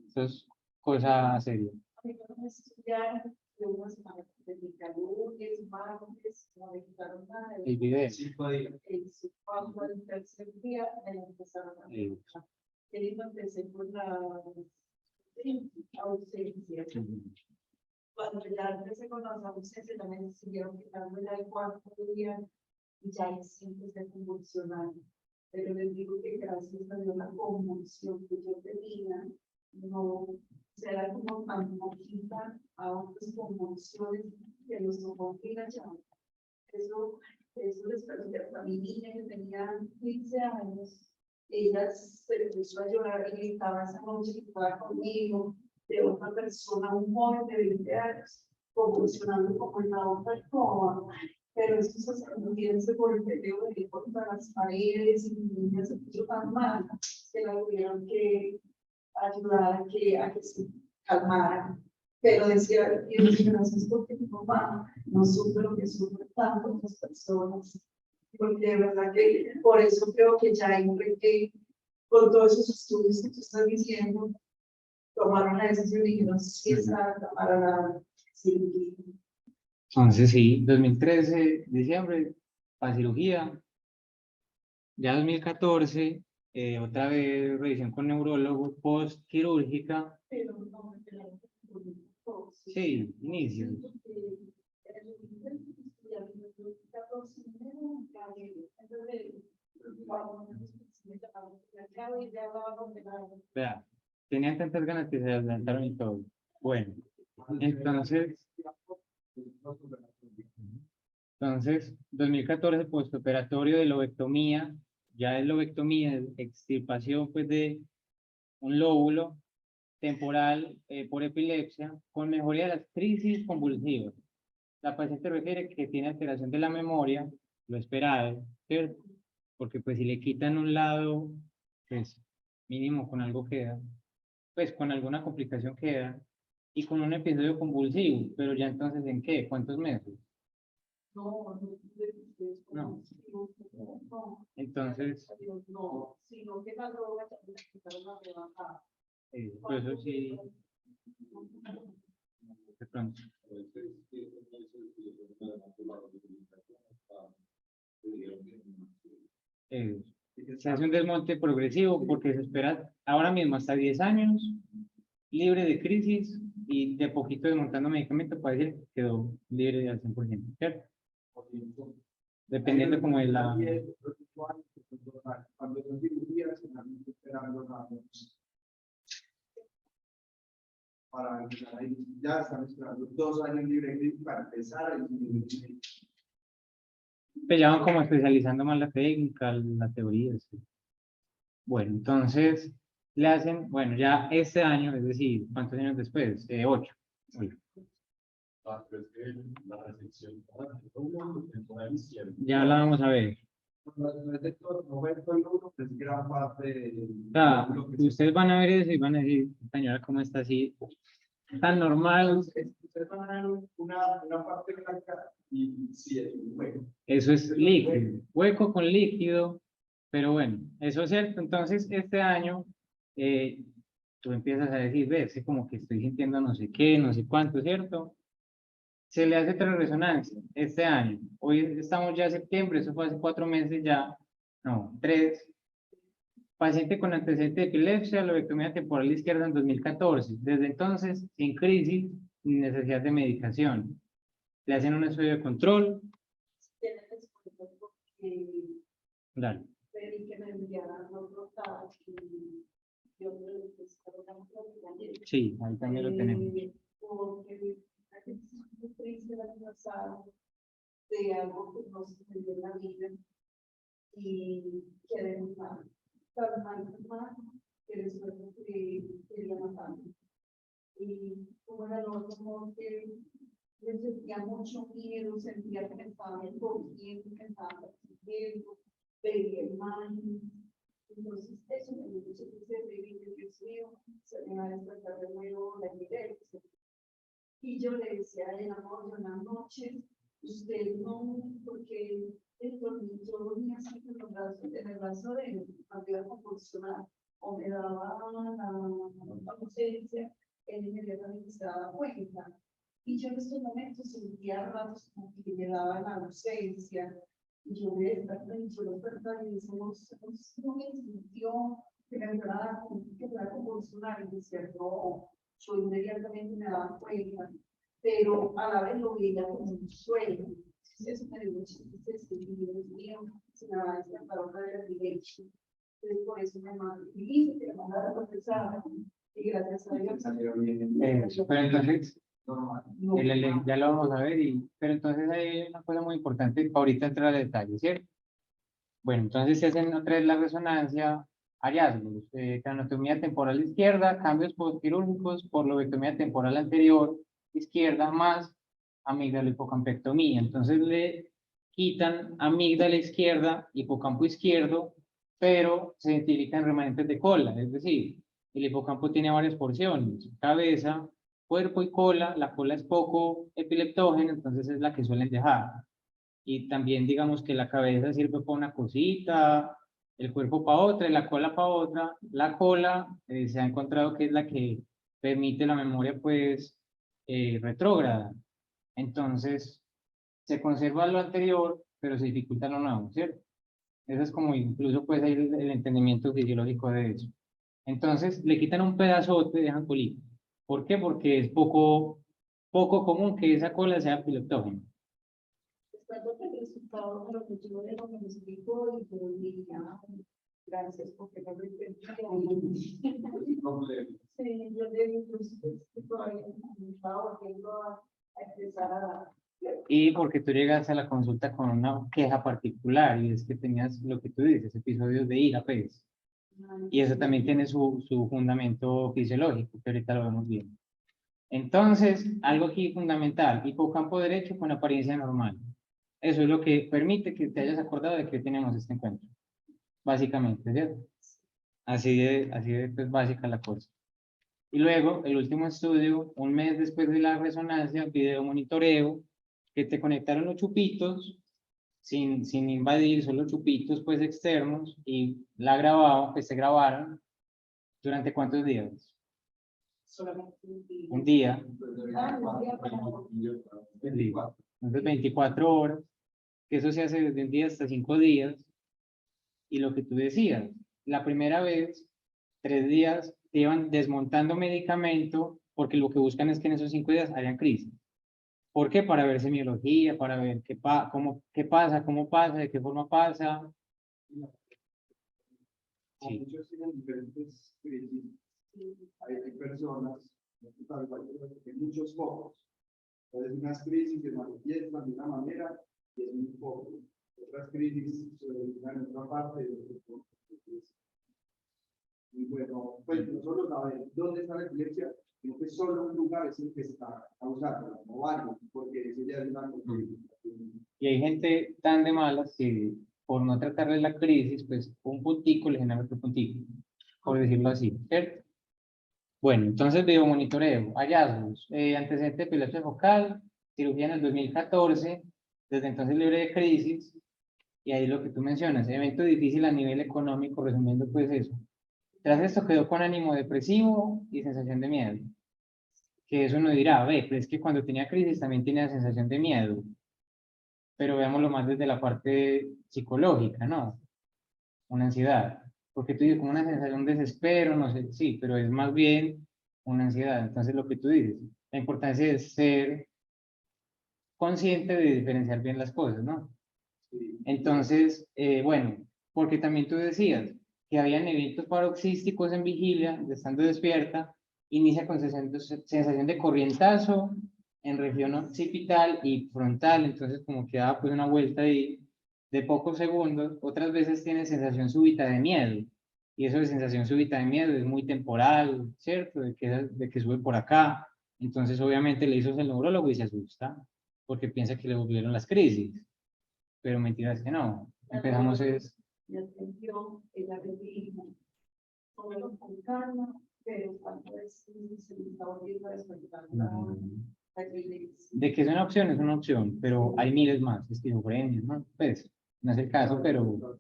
Eso es cosa seria. Estudiar de unas de lunes, martes, no me quitaron nada. El video. 5 días. Cuando el tercer día empezaron a trabajar. Queriendo empecé por la ausencia. Cuando ya empecé con las ausencias, también siguieron quitando ya el 4.º día y ya ahí sí empecé a convulsionar. Pero les digo que gracias a la convulsión que yo tenía, no será como tan poquita a otras convulsiones que nos tocó ir allá. Eso les permitió a mi niña que tenía 15 años. Ella se puso a llorar y gritaba esa noche que estaba conmigo, de otra persona, un joven de 20 años, convulsionando como en la otra alcoba. Pero eso se sacudiéndose por el peligro de ir contra las paredes y mi niña se puso tan mal que la tuvieron que ayudar a que se calmara. Pero decía, Dios, gracias porque mi mamá no sufre lo que sufren tantas personas. Porque de verdad que por eso creo que ya que con todos esos estudios que tú estás diciendo, tomaron la decisión y que no sé si está para la cirugía. Entonces sí, 2013, diciembre, para cirugía. Ya 2014, otra vez revisión con neurólogo post-quirúrgica. Pero no me quedaron con el costo. Sí, inicio. Vea, tenía tantas ganas que se adelantaron y todo. Bueno, entonces 2014 postoperatorio de lobectomía, ya es lobectomía, es extirpación pues de un lóbulo temporal por epilepsia con mejoría de las crisis convulsivas. La paciente refiere que tiene alteración de la memoria, lo esperado, ¿cierto? Porque pues si le quitan un lado, pues mínimo con algo queda, pues con alguna complicación queda, y con un episodio convulsivo, pero ya entonces ¿en qué? ¿Cuántos meses? No, No. no, Entonces, no, sino que la droga también empezaron a rebajar. por eso sí, de pronto. Se hace un desmonte progresivo porque se espera ahora mismo hasta 10 años libre de crisis y de poquito desmontando medicamento para decir que quedó libre al 100%, ¿cierto? Dependiendo como de la... Cuando son cirugías, generalmente esperando para empezar ahí. Ya están esperando 2 años libre de crisis para empezar el Pues ya van como especializando más la técnica, la teoría, sí. Bueno, entonces le hacen, bueno, ya este año, es decir, ¿cuántos años después? 8. La recepción temporal izquierda. Ya la vamos a ver. No fue todo el uno, pero sí gran parte de sea, lo que se ustedes van a ver eso y van a decir, señora, ¿cómo está así? Tan normal. ustedes van a ver una parte blanca y sí, es un hueco. Eso es líquido, hueco con líquido, pero bueno, eso es cierto. Entonces, este año, tú empiezas a decir, ves, es como que estoy sintiendo no sé qué, no sé cuánto, ¿cierto? Se le hace otra resonancia este año. Hoy estamos ya en septiembre, eso fue hace 4 meses ya, no, 3. Paciente con antecedente de epilepsia, lobectomía temporal izquierda en 2014. Desde entonces, sin crisis ni necesidad de medicación. Le hacen un estudio de control. Tienen descuento porque Dale. pedí que me enviaran otro tax y yo le ayer. Sí, ahí también lo tenemos. Porque es muy triste el aniversario de algo que no se me dio en la vida y quedé muy mal. Tan mal que después quería matarme. Y como era el otro, que yo sentía mucho miedo, sentía que me estaba encogiendo, que me estaba persiguiendo, veía mal. Entonces, eso me dio mucho tristeza y dije, Dios mío, se me va a despertar de nuevo la epilepsia. Y yo le decía a él, amor, yo en la noche, usted no, porque yo dormía así con los brazos, en el brazo de él, cuando iba a convulsionar, o me daba la ausencia, él inmediatamente se daba cuenta. Y yo en estos momentos sentía ratos como que me daba la ausencia, y yo me desperté, y yo lo desperté, y decimos, no me sintió que me fuera a convulsionar, y decía, no, yo inmediatamente me daba cuenta, pero a la vez lo veía como un sueño. Eso me dio mucha tristeza, y Dios mío, se me va a despertar otra vez la epilepsia. Entonces, por eso me mandó, y dice que me mandara a confesar, y gracias a Dios. Pero entonces, No, ya lo vamos a ver, pero entonces hay una cosa muy importante para ahorita entrar al detalle, ¿cierto? Bueno, entonces se hacen otra vez la resonancia, hallazgos, cranotomía temporal izquierda, cambios postquirúrgicos por lobectomía temporal anterior izquierda más amígdala hipocampectomía. Entonces le quitan amígdala izquierda, hipocampo izquierdo, pero se identifican remanentes de cola, es decir, el hipocampo tiene varias porciones, cabeza, cuerpo y cola. La cola es poco epileptógena, entonces es la que suelen dejar. Y también digamos que la cabeza sirve para una cosita, el cuerpo para otra y la cola para otra. La cola se ha encontrado que es la que permite la memoria pues retrógrada. Entonces se conserva lo anterior, pero se dificulta lo nuevo, ¿cierto? Eso es como incluso pues ahí el entendimiento fisiológico de eso. Entonces le quitan un pedazote de dejan colita. ¿Por qué? Porque es poco común que esa cola sea pilotógena. Después del resultado de lo que yo le lo explico y yo diría, gracias porque no lo entendía. Sí, yo le digo, pues, todavía no estaba volviendo a empezar a dar. Y porque tú llegas a la consulta con una queja particular y es que tenías lo que tú dices, episodios de ira, pues. Y eso también tiene su fundamento fisiológico, que ahorita lo vemos bien. Entonces, algo aquí fundamental, hipocampo derecho con apariencia normal. Eso es lo que permite que te hayas acordado de que tenemos este encuentro. Básicamente, ¿cierto? Así de pues, básica la cosa. Y luego, el último estudio, un mes después de la resonancia, video monitoreo, que te conectaron los chupitos, sin invadir, solo chupitos pues externos, y la grababan, pues se grabaron, ¿durante cuántos días? Solamente un día. Un día, El entonces 24 horas, que eso se hace desde un día hasta 5 días, y lo que tú decías, la primera vez, 3 días, te iban desmontando medicamento, porque lo que buscan es que en esos 5 días hayan crisis. ¿Por qué? Para ver semiología, para ver qué pasa, cómo pasa, de qué forma pasa. Como Sí. muchos tienen diferentes crisis, hay personas, no sé, tal cual, hay muchos focos. Entonces, unas crisis se manifiestan de una manera y es muy poco. Otras crisis se originan en otra parte de otro foco. Y bueno, pues no solo saber dónde está la epilepsia, sino que solo un lugar es el que está causando, no varios, porque eso ya es una complicación. Y hay gente tan de malas que por no tratarle la crisis, pues un puntico le genera otro puntico, por decirlo así, ¿cierto? Bueno, entonces videomonitoreo, hallazgos, antecedente de epilepsia focal, cirugía en el 2014, desde entonces libre de crisis, y ahí lo que tú mencionas, evento difícil a nivel económico, resumiendo pues eso. Tras esto quedó con ánimo depresivo y sensación de miedo. Que eso uno dirá, ve, pero es que cuando tenía crisis también tenía sensación de miedo. Pero veámoslo más desde la parte psicológica, ¿no? Una ansiedad. Porque tú dices como una sensación de desespero, no sé, sí, pero es más bien una ansiedad. Entonces lo que tú dices, la importancia es ser consciente de diferenciar bien las cosas, ¿no? Entonces, bueno, porque también tú decías que habían eventos paroxísticos en vigilia, estando despierta, inicia con sensación de corrientazo en región occipital y frontal, entonces como que da pues una vuelta ahí de pocos segundos, otras veces tiene sensación súbita de miedo, y eso de sensación súbita de miedo es muy temporal, ¿cierto? De que sube por acá, entonces obviamente le hizo el neurólogo y se asusta, porque piensa que le volvieron las crisis. Pero mentiras que no. Empezamos es... Y atención, ella le dijo, tómelo con calma, pero cuando se le está volviendo a despertar la epilepsia. De que es una opción, pero hay miles más, esquizofrenia, ¿no? Pues, no es el caso, pero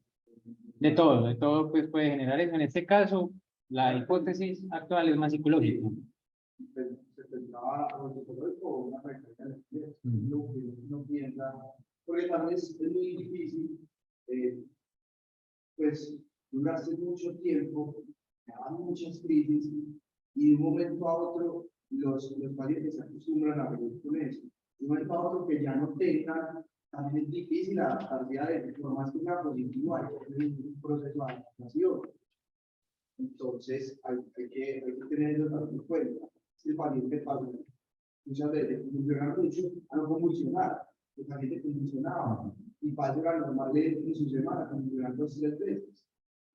de todo pues puede generar eso. En este caso, la hipótesis actual es más psicológica. Se pensaba o el psicológico o una práctica de epilepsia, lo que uno piensa, porque también es muy difícil, pues, durarse mucho tiempo, daban muchas crisis, y de un momento a otro los pacientes se acostumbran a vivir con eso. De un momento a otro que ya no tengan, también es difícil adaptarse a eso, por más que sea positivo, hay que tener un proceso de adaptación. Entonces, hay que tener eso también en cuenta. Si el paciente pasa muchas veces convulsionar mucho a no convulsionar, el paciente convulsionaba y pasa a lo normal en su semana, convulsionar 2 o 3 veces.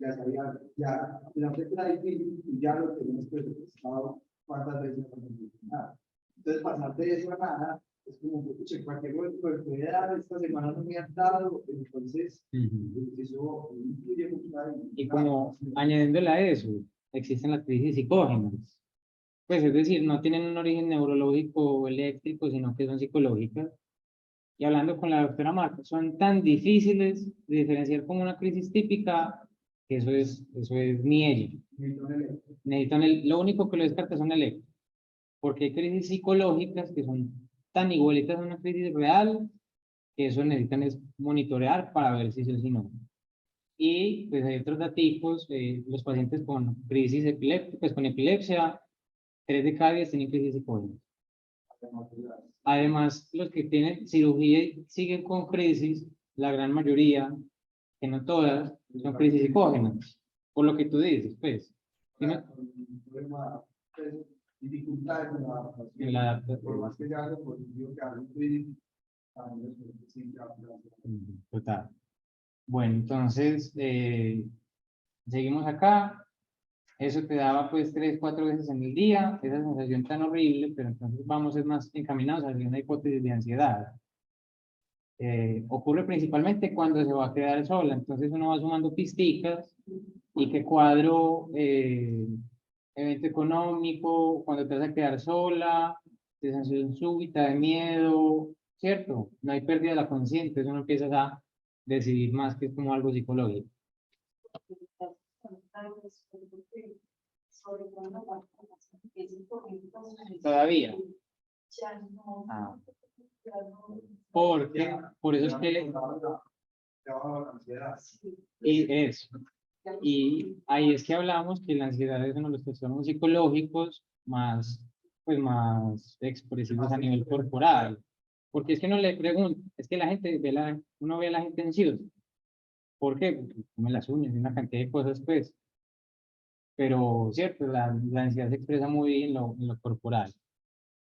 Ya sabía, ya, a pesar de que era difícil, ya lo tenemos presupuestado cuántas veces para convulsionar. Entonces, pasar de eso a nada es como, pucha, cualquier momento me puede dar, esta semana no me han dado, entonces, eso influye mucho ahí. Y como añadiéndole a eso, existen las crisis psicógenas. Pues es decir, no tienen un origen neurológico o eléctrico, sino que son psicológicas. Y hablando con la doctora Marta, son tan difíciles de diferenciar como una crisis típica, que eso es ni ello. Lo único que lo descarta son eléctricos. Porque hay crisis psicológicas que son tan igualitas a una crisis real que eso necesitan es monitorear para ver si es el no. Y pues hay otros datos, los pacientes con crisis epiléptica, pues con epilepsia, 3 de cada 10 tienen crisis psicógenas. Además, los que tienen cirugía y siguen con crisis, la gran mayoría, que no todas, son crisis psicógenas. Por lo que tú dices, pues. ¿Sí no? Problema, pues, dificultades en la adaptación. En la adaptación. Por más que sea algo positivo que algo crisis, también sí, Total. Bueno, entonces, seguimos acá. Eso te daba pues 3, 4 veces en el día, esa sensación tan horrible, pero entonces vamos a ser más encaminados hacia una hipótesis de ansiedad. Ocurre principalmente cuando se va a quedar sola, entonces uno va sumando pisticas y qué cuadro, evento económico, cuando te vas a quedar sola, sensación súbita de miedo, ¿cierto? No hay pérdida de la conciencia, entonces uno empieza a decidir más que es como algo psicológico. Todavía. Ah. Porque, por eso es que, y eso. Y ahí es que hablamos que la ansiedad es uno de los trastornos psicológicos más, pues más expresivos a nivel corporal. Porque es que no le pregunto, es que la gente ve uno ve a la gente ansiosa. ¿Por qué? Porque come las uñas y una cantidad de cosas, pues. Pero, cierto, la ansiedad se expresa muy bien en lo corporal.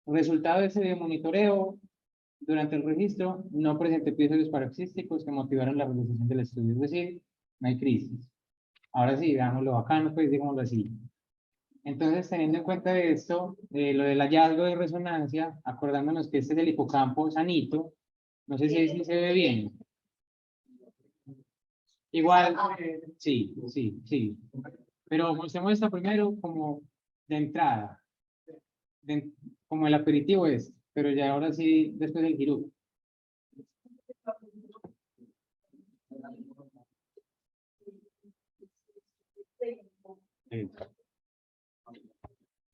Resultado de ese monitoreo, durante el registro, no presenté episodios paroxísticos que motivaron la realización del estudio, es decir, no hay crisis. Ahora sí, veámoslo bacano, pues digámoslo así. Entonces, teniendo en cuenta esto, lo del hallazgo de resonancia, acordándonos que este es el hipocampo sanito, no sé si se ve bien. Igual, sí, sí, sí. Pero mostremos esto primero como de entrada, como el aperitivo es, pero ya ahora sí, después del quirúrgico.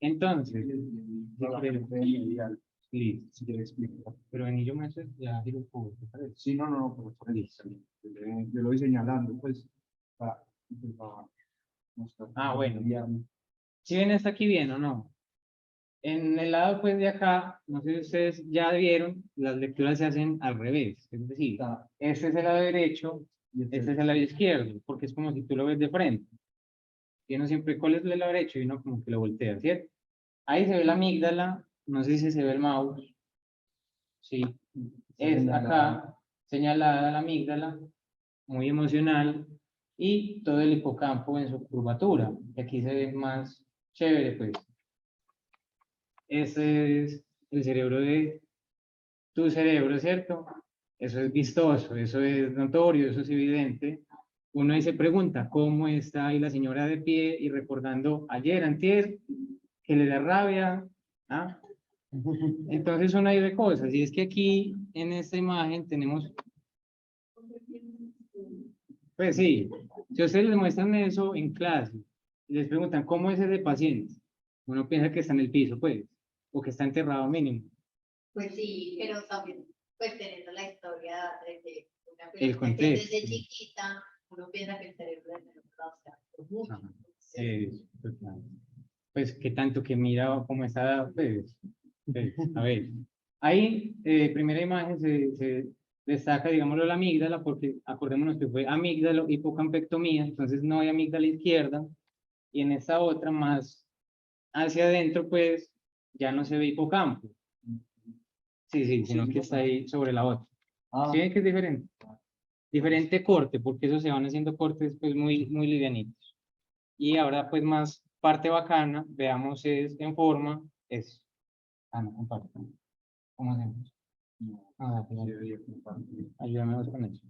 Entonces, listo, si te explico. Pero en ello me hace ya giro un poco, ¿te parece? Sí, no, pero por eso. Yo lo voy señalando, pues, para mostrar. Ah, bueno. ¿Sí ven esto aquí bien o no? En el lado pues de acá, no sé si ustedes ya vieron, las lecturas se hacen al revés. Es decir, este es el lado derecho y este es el lado izquierdo, porque es como si tú lo ves de frente. Y uno siempre, ¿cuál es el lado derecho? Y uno como que lo voltea, ¿cierto? Ahí se ve la amígdala, no sé si se ve el mouse. Sí, es acá señalada la amígdala, muy emocional, y todo el hipocampo en su curvatura. Y aquí se ve más chévere, pues. Ese es el cerebro de tu cerebro, ¿cierto? Eso es vistoso, eso es notorio, eso es evidente. Uno ahí se pregunta, ¿cómo está ahí la señora de pie y recordando ayer, antier, que le da rabia? ¿Ah? Entonces son ahí de cosas. Y es que aquí, en esta imagen, tenemos, pues sí, si ustedes les muestran eso en clase, y les preguntan, ¿cómo es ese paciente? Uno piensa que está en el piso, pues, o que está enterrado mínimo. Pues sí, pero también, pues teniendo la historia desde una El persona que contexto. desde chiquita, uno piensa que el cerebro es el Ajá. Total. Pues qué tanto que mira cómo está, pues, a ver. Ahí, primera imagen se destaca, digámoslo, la amígdala, porque acordémonos que fue amígdalo, hipocampectomía, entonces no hay amígdala izquierda, y en esta otra más hacia adentro, pues, ya no se ve hipocampo. Sí, sí, sino que está ahí sobre la otra. ¿Sí ven que es diferente? Diferente corte, porque esos se van haciendo cortes, pues, muy, muy livianitos. Y ahora, pues, más parte bacana, veamos es en forma, es. Ah, no, comparte. ¿Cómo hacemos? Ah, pues, ayúdame con eso.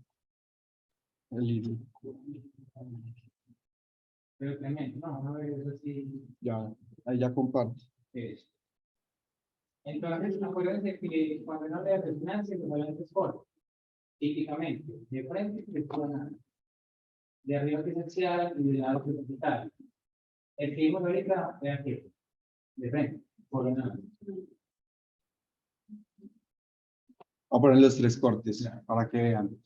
Pero también, no, eso sí. Ya, ahí ya comparto. Es. Entonces, acuérdense que cuando uno le resonancia, los valores cortos, típicamente, de frente, que es coronal, de arriba que es axial y de lado que es hospital. El que vimos ahorita, de aquí, de frente, coronal. Voy a poner los 3 cortes para que vean.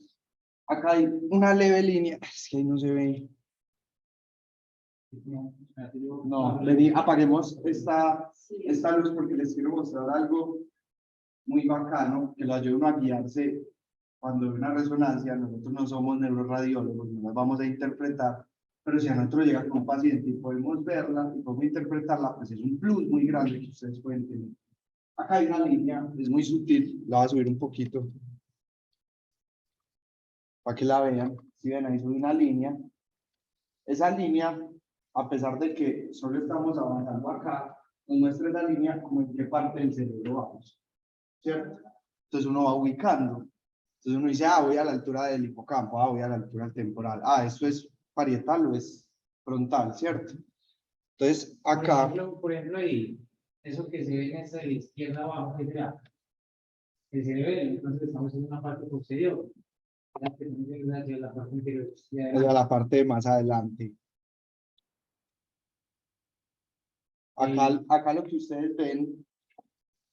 Acá hay una leve línea, es que ahí no se ve. No, apaguemos esta luz porque les quiero mostrar algo muy bacano que lo ayuda a guiarse cuando hay una resonancia. Nosotros no somos neuroradiólogos, no las vamos a interpretar, pero si a nosotros llega con un paciente y podemos verla y podemos interpretarla, pues es un plus muy grande que ustedes pueden tener. Acá hay una línea, es muy sutil, la voy a subir un poquito para que la vean. Si ven, ahí sube una línea. Esa línea, a pesar de que solo estamos avanzando acá, nos muestra esa línea como en qué parte del cerebro vamos, ¿cierto? Entonces uno va ubicando. Entonces uno dice, voy a la altura del hipocampo, voy a la altura temporal, esto es parietal o es frontal, ¿cierto? Entonces acá... Por ejemplo, ahí, eso que se ve en esta de la izquierda abajo, que será el cerebelo, entonces estamos en una parte posterior. Hacia la parte anterior. Hacia la parte más adelante. Acá lo que ustedes ven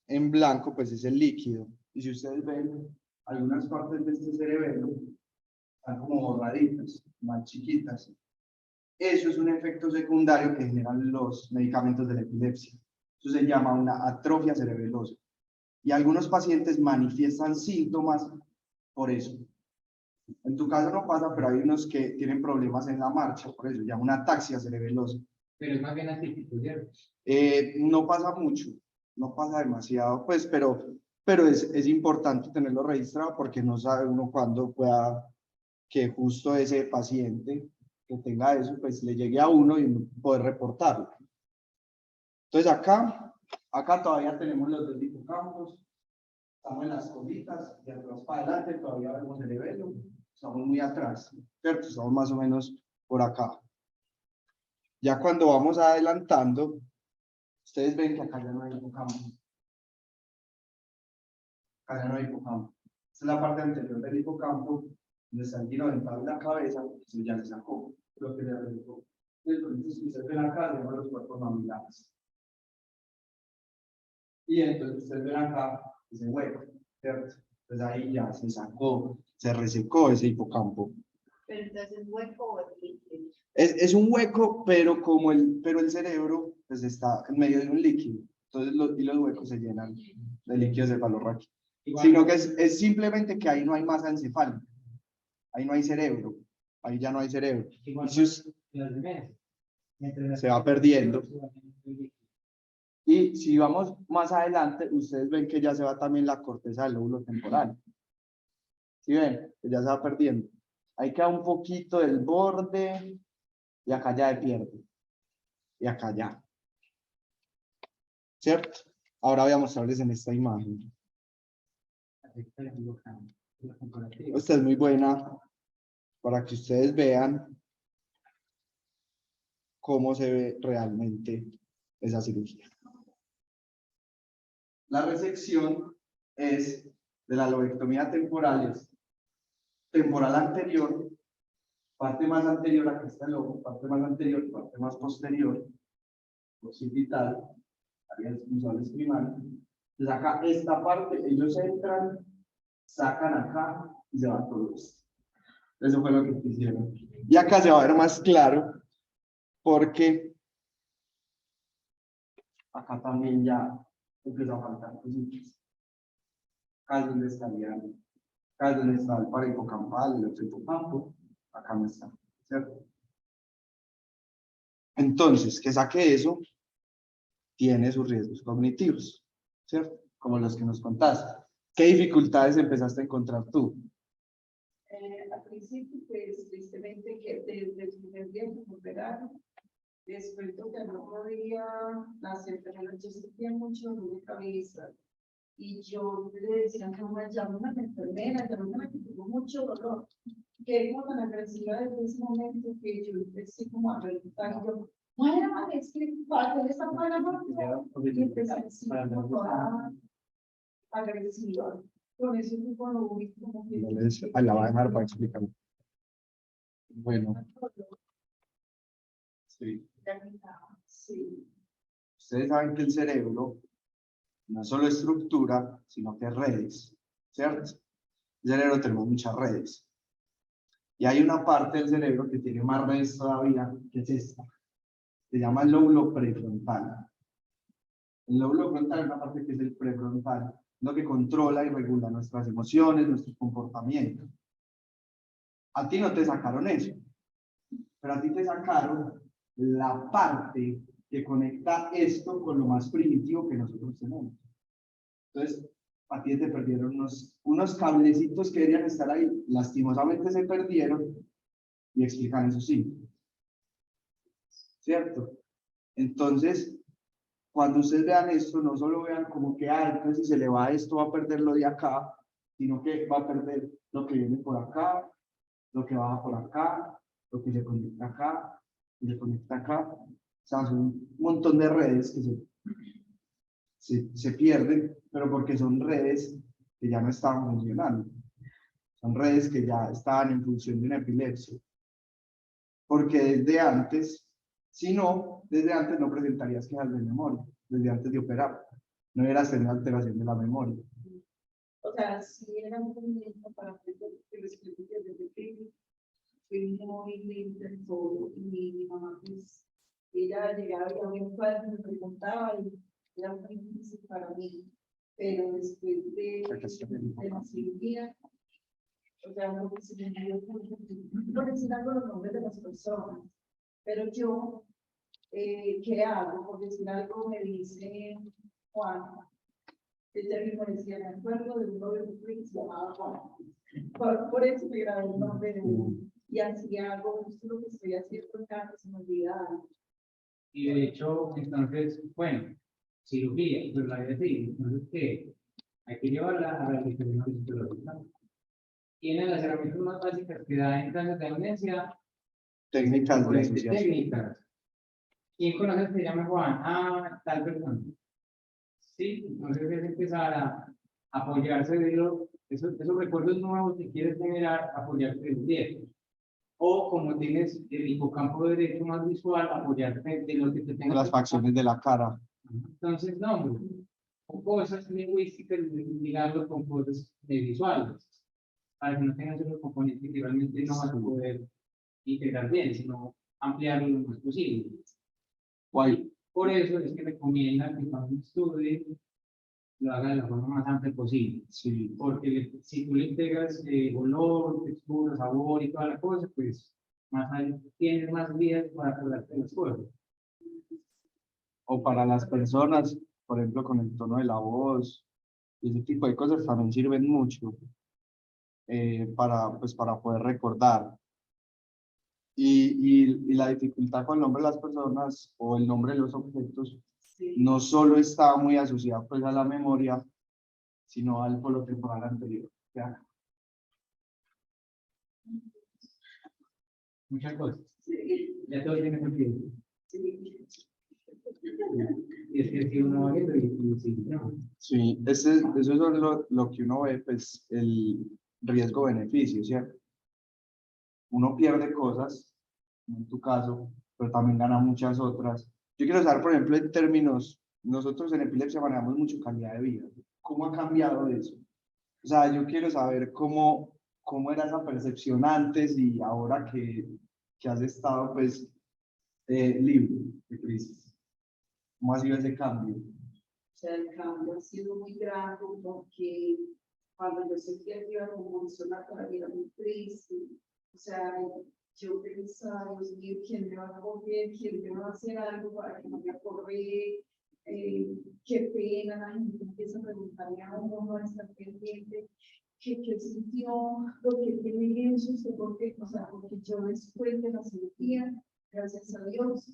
en blanco, pues es el líquido. Y si ustedes ven, algunas partes de este cerebelo están como borraditas, más chiquitas. Eso es un efecto secundario que generan los medicamentos de la epilepsia. Eso se llama una atrofia cerebelosa. Y algunos pacientes manifiestan síntomas por eso. En tu caso no pasa, pero hay unos que tienen problemas en la marcha, por eso se llama una ataxia cerebelosa. Pero es más bien atípico, ¿cierto? No pasa mucho, no pasa demasiado, pues, pero es importante tenerlo registrado porque no sabe uno cuándo pueda que justo ese paciente que tenga eso, pues le llegue a uno y poder reportarlo. Entonces acá todavía tenemos los 2 hipocampos, estamos en las colitas, de atrás para adelante todavía vemos el cerebelo, estamos muy atrás, ¿cierto? Estamos más o menos por acá. Ya cuando vamos adelantando, ustedes ven que acá ya no hay hipocampo. Acá ya no hay hipocampo. Esta es la parte anterior del hipocampo, donde está el giro dental de la cabeza, eso ya se sacó, lo que le arrancó. Entonces, si ustedes ven acá, se llaman los cuerpos mamilares. Y entonces ustedes ven acá ese hueco, ¿cierto? Entonces ahí ya se sacó, se resecó ese hipocampo. Pero entonces es hueco o es líquido. Es un hueco, pero pero el cerebro pues está en medio de un líquido. Entonces los huecos se llenan de líquido cefalorraquídeo. Sino que es simplemente que ahí no hay masa encefálica. Ahí no hay cerebro. Ahí ya no hay cerebro. Igual Se va perdiendo. Y si vamos más adelante, ustedes ven que ya se va también la corteza del lóbulo temporal. ¿Sí ven? Que ya se va perdiendo. Ahí queda un poquito del borde y acá ya se pierde. Y acá ya. ¿Cierto? Ahora voy a mostrarles en esta imagen. Esta es muy buena para que ustedes vean cómo se ve realmente esa cirugía. La resección es de la lobectomía temporal, es temporal anterior, parte más anterior, aquí está el ojo, parte más anterior, parte más posterior, occipital, áreas visuales primarias. Entonces acá, esta parte, ellos entran, sacan acá y se van todos. Eso fue lo que hicieron. Y acá se va a ver más claro, porque acá también ya empezó a faltar cositas. Acá es donde estaría, acá es donde está el paro hipocampal, el otro hipocampo, acá no está, ¿cierto? Entonces, que saque eso, tiene sus riesgos cognitivos, ¿cierto? Como los que nos contaste. ¿Qué dificultades empezaste a encontrar tú? Al principio, pues, tristemente, que desde el primer día que me operaron, después de que no podía hacer, pero yo sentía mucho dolor de cabeza. Y yo le decía, no, llámame a la enfermera, llámame a la que tengo mucho dolor. Que era tan agresiva desde ese momento que yo empecé como a preguntar, yo, bueno, es que para que esta buena y empecé así como toda agresiva. Con eso fue cuando vi como que... La va a dejar para explicar. Bueno, sí. Sí. Ustedes saben que el cerebro no es solo estructura, sino que es redes, ¿cierto? El cerebro tenemos muchas redes. Y hay una parte del cerebro que tiene más redes todavía, que es esta. Se llama el lóbulo prefrontal. El lóbulo frontal es una parte que es el prefrontal, lo que controla y regula nuestras emociones, nuestros comportamientos. A ti no te sacaron eso, pero a ti te sacaron la parte que conecta esto con lo más primitivo que nosotros tenemos. Entonces, a ti te perdieron unos cablecitos que deberían estar ahí, lastimosamente se perdieron y explican eso sí. ¿Cierto? Entonces, cuando ustedes vean esto, no solo vean como que, entonces si se le va esto, va a perder lo de acá, sino que va a perder lo que viene por acá, lo que baja por acá, lo que se conecta acá, y se conecta acá. O sea, son un montón de redes que se pierden, pero porque son redes que ya no estaban funcionando. Son redes que ya estaban en función de una epilepsia. Porque desde antes, si no, desde antes no presentarías quejas de memoria, desde antes de operar. No hubieras tenido alteración de la memoria. O sea, si era un movimiento para aprender que les expliqué desde pequeño, fui muy lenta en todo. Y mi mamá, pues, ella llegaba y a mi padre me preguntaba y era muy difícil para mí. Pero después de la cirugía, o sea, lo que se me dio, no decir algo los nombres de las personas, pero yo, ¿qué hago? Por decir algo, me dice Juan. Ella mismo decía, me acuerdo de un novio que se llamaba Juan. Por eso me grabé el nombre de él. Y así hago justo lo que estoy haciendo acá, que se me olvida. Y de hecho, entonces, bueno, cirugía, pues la idea sí, entonces, ¿qué? Hay que llevarla a la rehabilitación psicológica. Tiene las herramientas más básicas que da en clases de amnesia. Técnicas de asociación. Técnicas. ¿Quién conoce que se llama Juan? Tal persona. Sí, entonces es empezar a apoyarse de esos recuerdos nuevos que quieres generar, apoyarte de los viejos. O como tienes el hipocampo derecho más visual, apoyarte de lo que te tenga. Las facciones de la cara. Entonces, no, hombre, con cosas lingüísticas, ligarlo con cosas visuales, para que no tengas un componente que realmente no vas a poder integrar bien, sino ampliarlo lo más posible. Guay. Por eso es que recomiendan que cuando estudie lo haga de la forma más amplia posible. Sí. Porque si tú le integras olor, textura, sabor y toda la cosa, pues más tienes más días para acordarte de las cosas. O para las personas, por ejemplo, con el tono de la voz, y ese tipo de cosas también sirven mucho pues, para poder recordar. Y la dificultad con el nombre de las personas o el nombre de los objetos no solo está muy asociado pues, a la memoria, sino al polo temporal anterior. ¿Ya? Muchas cosas. Ya todo tiene sentido. Y es que si uno va viendo y sí, no. Sí, eso es lo que uno ve, pues el riesgo-beneficio, ¿cierto? Uno pierde cosas, en tu caso, pero también gana muchas otras. Yo quiero saber, por ejemplo, en términos, nosotros en epilepsia manejamos mucho calidad de vida. ¿Cómo ha cambiado eso? O sea, yo quiero saber cómo era esa percepción antes y ahora que has estado, pues, libre de crisis. ¿Cómo ha sido ese cambio? O sea, el cambio ha sido muy grande porque cuando yo sentía que iba a convulsionar, para mí era muy triste. O sea, yo pensaba, Dios mío, ¿quién me va a coger? ¿Quién me va a hacer algo para que no me acorre? Qué pena, la gente empieza a preguntarme a uno, no estar pendiente. ¿Qué sintió? ¿Por qué tiene eso? Porque, o sea, porque yo después de la cirugía, gracias a Dios,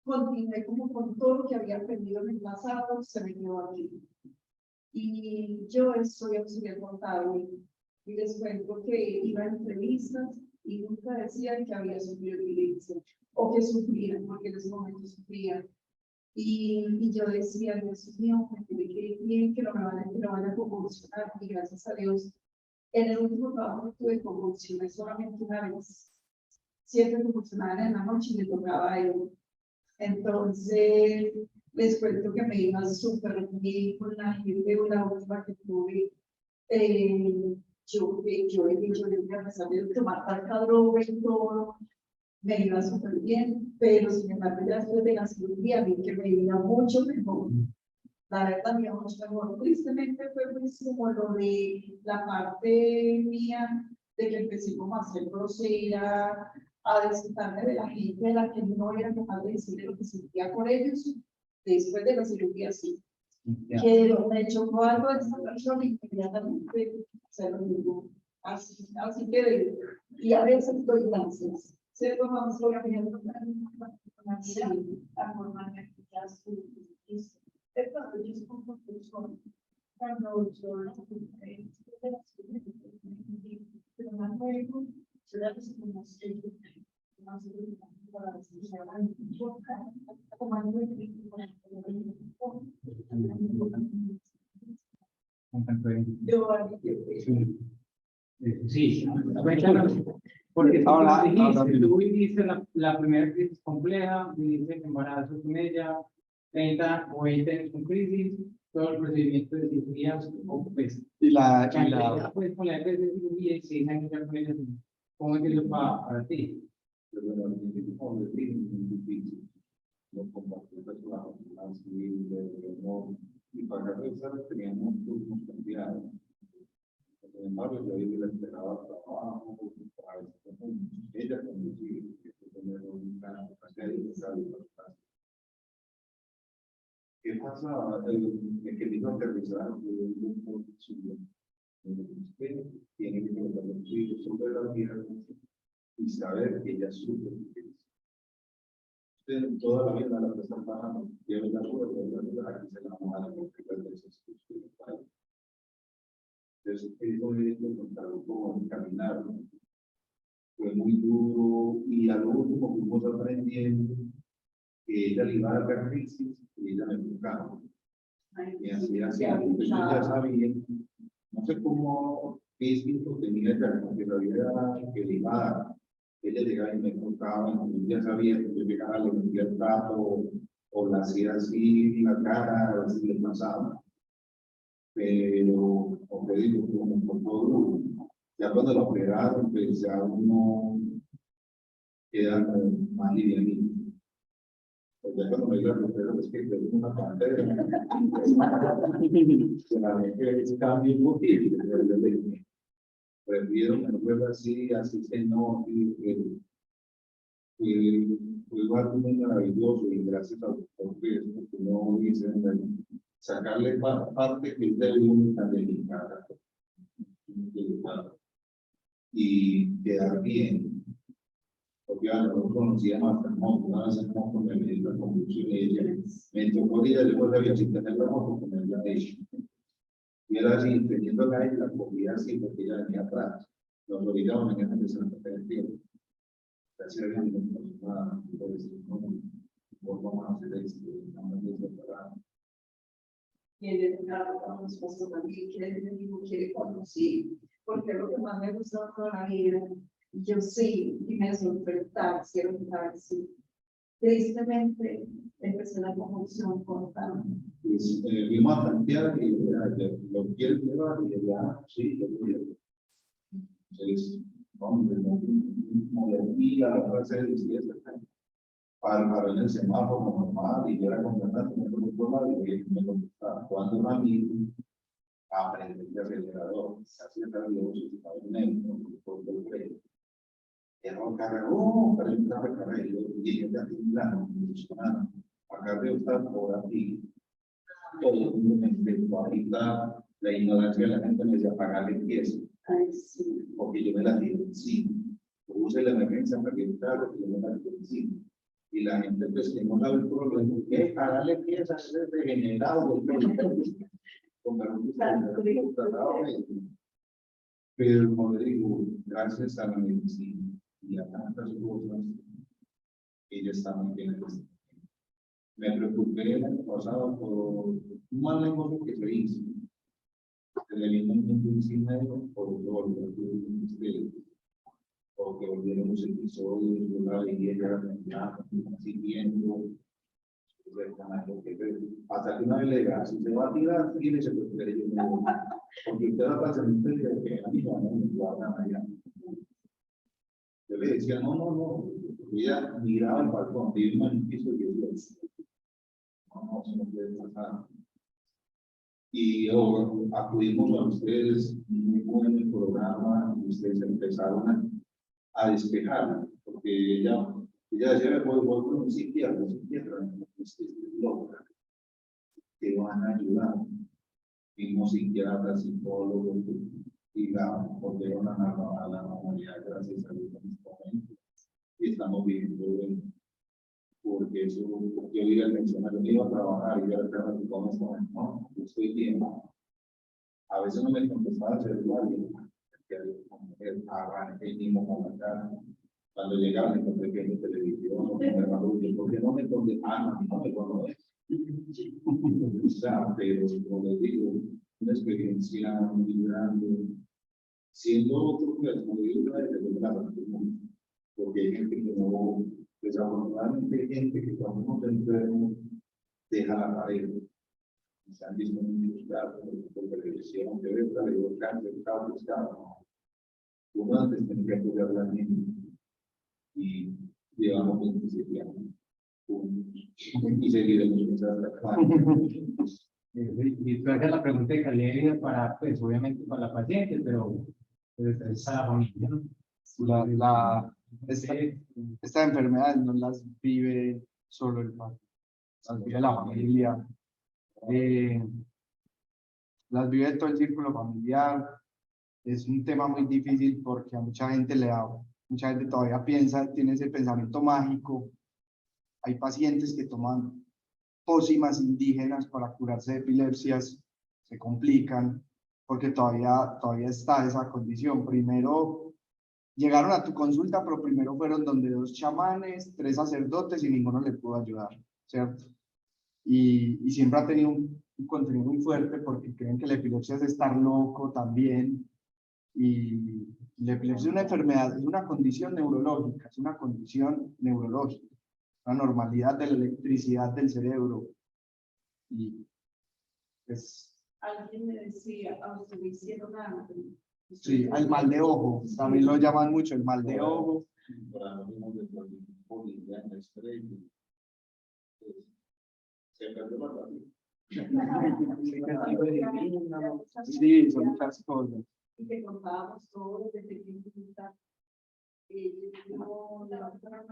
continué como con todo lo que había aprendido en el pasado, se me quedó aquí. Y yo soy auxiliar contable y les cuento que iba a entrevistas y nunca decían que había sufrido epilepsia o que sufrían, porque en ese momento sufrían. Y yo decía, Dios mío, que me quede bien, que no me van a convulsionar, y gracias a Dios, en el último trabajo tuve convulsiones solamente una vez. Siempre convulsionaba en la noche y me tocaba ir. Entonces, les cuento que me iba súper bien con la gente, la última que tuve, yo he dicho que a pesar de tomar tanta droga y todo, me iba súper bien, pero sin embargo ya después de la cirugía vi que me iba mucho mejor. La verdad me iba mucho mejor. Tristemente fue pues como lo de la parte mía, de que empecé como a ser grosera, a desquitarme de la gente de la que no era capaz de decirle lo que sentía por ellos. Después de la cirugía sí. Que me chocó algo de esa persona y inmediatamente se lo digo. Así que, y a veces doy gracias. Se lo vamos a organizar la forma en que ya su cuando yo estoy con persona, cuando yo la pero más luego, yo la como Sí, cuéntanos, porque Ahora, tú viviste la primera crisis compleja, viviste el embarazo con ella, 30 o 20 años con crisis, todo el procedimiento de cirugía, pues, pues con la EPS de cirugía y 6 años ya con ella, ¿cómo es que eso para ti? Pero bueno, al principio, como les dije, es muy difícil. No compartir personas así, no, y para realizar teníamos turnos cambiados. Sin embargo, yo ahí le esperaba trabajo, para ella conducir, que tener una carrera de salud. ¿Qué pasa? El que dijo aterrizar, un grupo suyo. Usted tiene que conducir sobre la vida y saber que ella sufre. Usted toda la vida la persona pagando, tiene la suerte de la que se enamora porque las veces que usted paga. Entonces, eso es encontrarlo como caminar, ¿no? Fue muy duro y al último fuimos aprendiendo que ella le iba a dar crisis y ella me buscaba. Y así, entonces yo ya sabía, no sé cómo, qué instinto tenía ella, porque sabía que le iba a dar. Ella llegaba y me tocaba, y ya sabía que yo llegaba, le metía el plato, o la hacía así en la cara, así le pasaba. Pero, como te digo, como por todo, ya cuando lo operaron, pues ya uno queda como más livianito. Pues ya cuando me iba a operar, es que tengo una pantalla, se la dejé, es cambio inútil, prefiero me vuelva así, así se no, fue algo muy maravilloso y gracias a ustedes, porque no dicen sacarle parte que es de una delicada y quedar bien. Porque no conocía más una vez en moto, me metí la conducción y ella me tocó ir después de había sin tener la moto, como me había dicho. Y era así, teniendo la isla, cogía así, porque ella venía atrás. Nos obligaban a que se nos perder el tiempo. Gracias a Dios, no pasó nada, vamos a hacer esto, vamos a separar. Y en el carro con mi esposo también quiere conocer, porque es lo que más me gusta toda la vida. Yo sí, y me sorprendí, quiero dejar sí. Tristemente, empecé la convulsión con Vimos a tantear y lo quiere llevar y ya, sí, lo quiero. Entonces, hombre, como de aquí a la clase de 10 para el semáforo normal y yo era con ganas de me forma de que me contestaba. Cuando un amigo aprende el acelerador, así está Dios, y está en él, por el freno. Era un carrero, pero un carrero, y yo ya tengo plano, funcionando. Acá debe estar por aquí. Todo el mundo me dice, ahorita la ignorancia de la gente me decía, pagarle pieza. Porque yo me la dije, sí. Use la emergencia para que el carro, que yo me la dije, sí. Y la gente, pues, que no sabe el problema, es pagarle piezas, es regenerado, pero como le digo, gracias a la medicina y a tantas cosas, ella está muy bien. Me preocupé el año pasado por un mal negocio que se hizo. Se le vino un encima por todo lo que porque volvieron los episodios de la leyenda, siguiendo Hasta que una vez le diga, si se va a tirar, tírese porque yo me voy. Porque usted va a pasar un día que a mí no me guardan allá. Yo le decía, no. Ella miraba el balcón, vivía en el piso y yo decía, no, eso no puede pasar. Y acudimos a ustedes, muy buen el programa, y ustedes empezaron a despejar, porque ella decía, voy con un psiquiatra, loca, que van a ayudar, mismos psiquiatras, psicólogos, y volvieron a la normalidad, gracias a Dios en este momento, y estamos viviendo bien, porque eso, yo iba a mencionar, yo iba a trabajar, y yo era con esto, no, yo estoy bien, a veces no me contestaba el celular, que arranqué y mismo con la cara. Cuando llegaban, encontré que en televisión, o ¿por qué no me contestaban? No me conocen. O sea, pero como les digo, una experiencia muy grande, siendo otro, pues, como digo, porque hay gente que no, desafortunadamente hay gente que cuando uno se enferma, deja la pared. Se han visto muchos casos, porque le decían que esta le dio cáncer, uno antes tenía que apoyar a la niña y llevamos 27 años y seguiremos hasta acá. Y tú haces la pregunta de calidad de vida para, pues, obviamente para la paciente, pero es para la familia, ¿no? Estas enfermedades no las vive solo el paciente, las vive la familia, las vive todo el círculo familiar. Es un tema muy difícil porque a mucha gente mucha gente todavía piensa, tiene ese pensamiento mágico. Hay pacientes que toman pócimas indígenas para curarse de epilepsias, se complican porque todavía está esa condición. Primero llegaron a tu consulta, pero primero fueron donde 2 chamanes, 3 sacerdotes y ninguno le pudo ayudar, ¿cierto? Y siempre ha tenido un contenido muy fuerte porque creen que la epilepsia es estar loco también. Y la epilepsia es una enfermedad, es una condición neurológica, una normalidad de la electricidad del cerebro. Y pues, Alguien me decía, a usted le hicieron algo. sí, el mal de ojo, también lo llaman mucho el mal de ojo. Sí, son muchas cosas. Y que contábamos todo desde pequeñita. No, la otra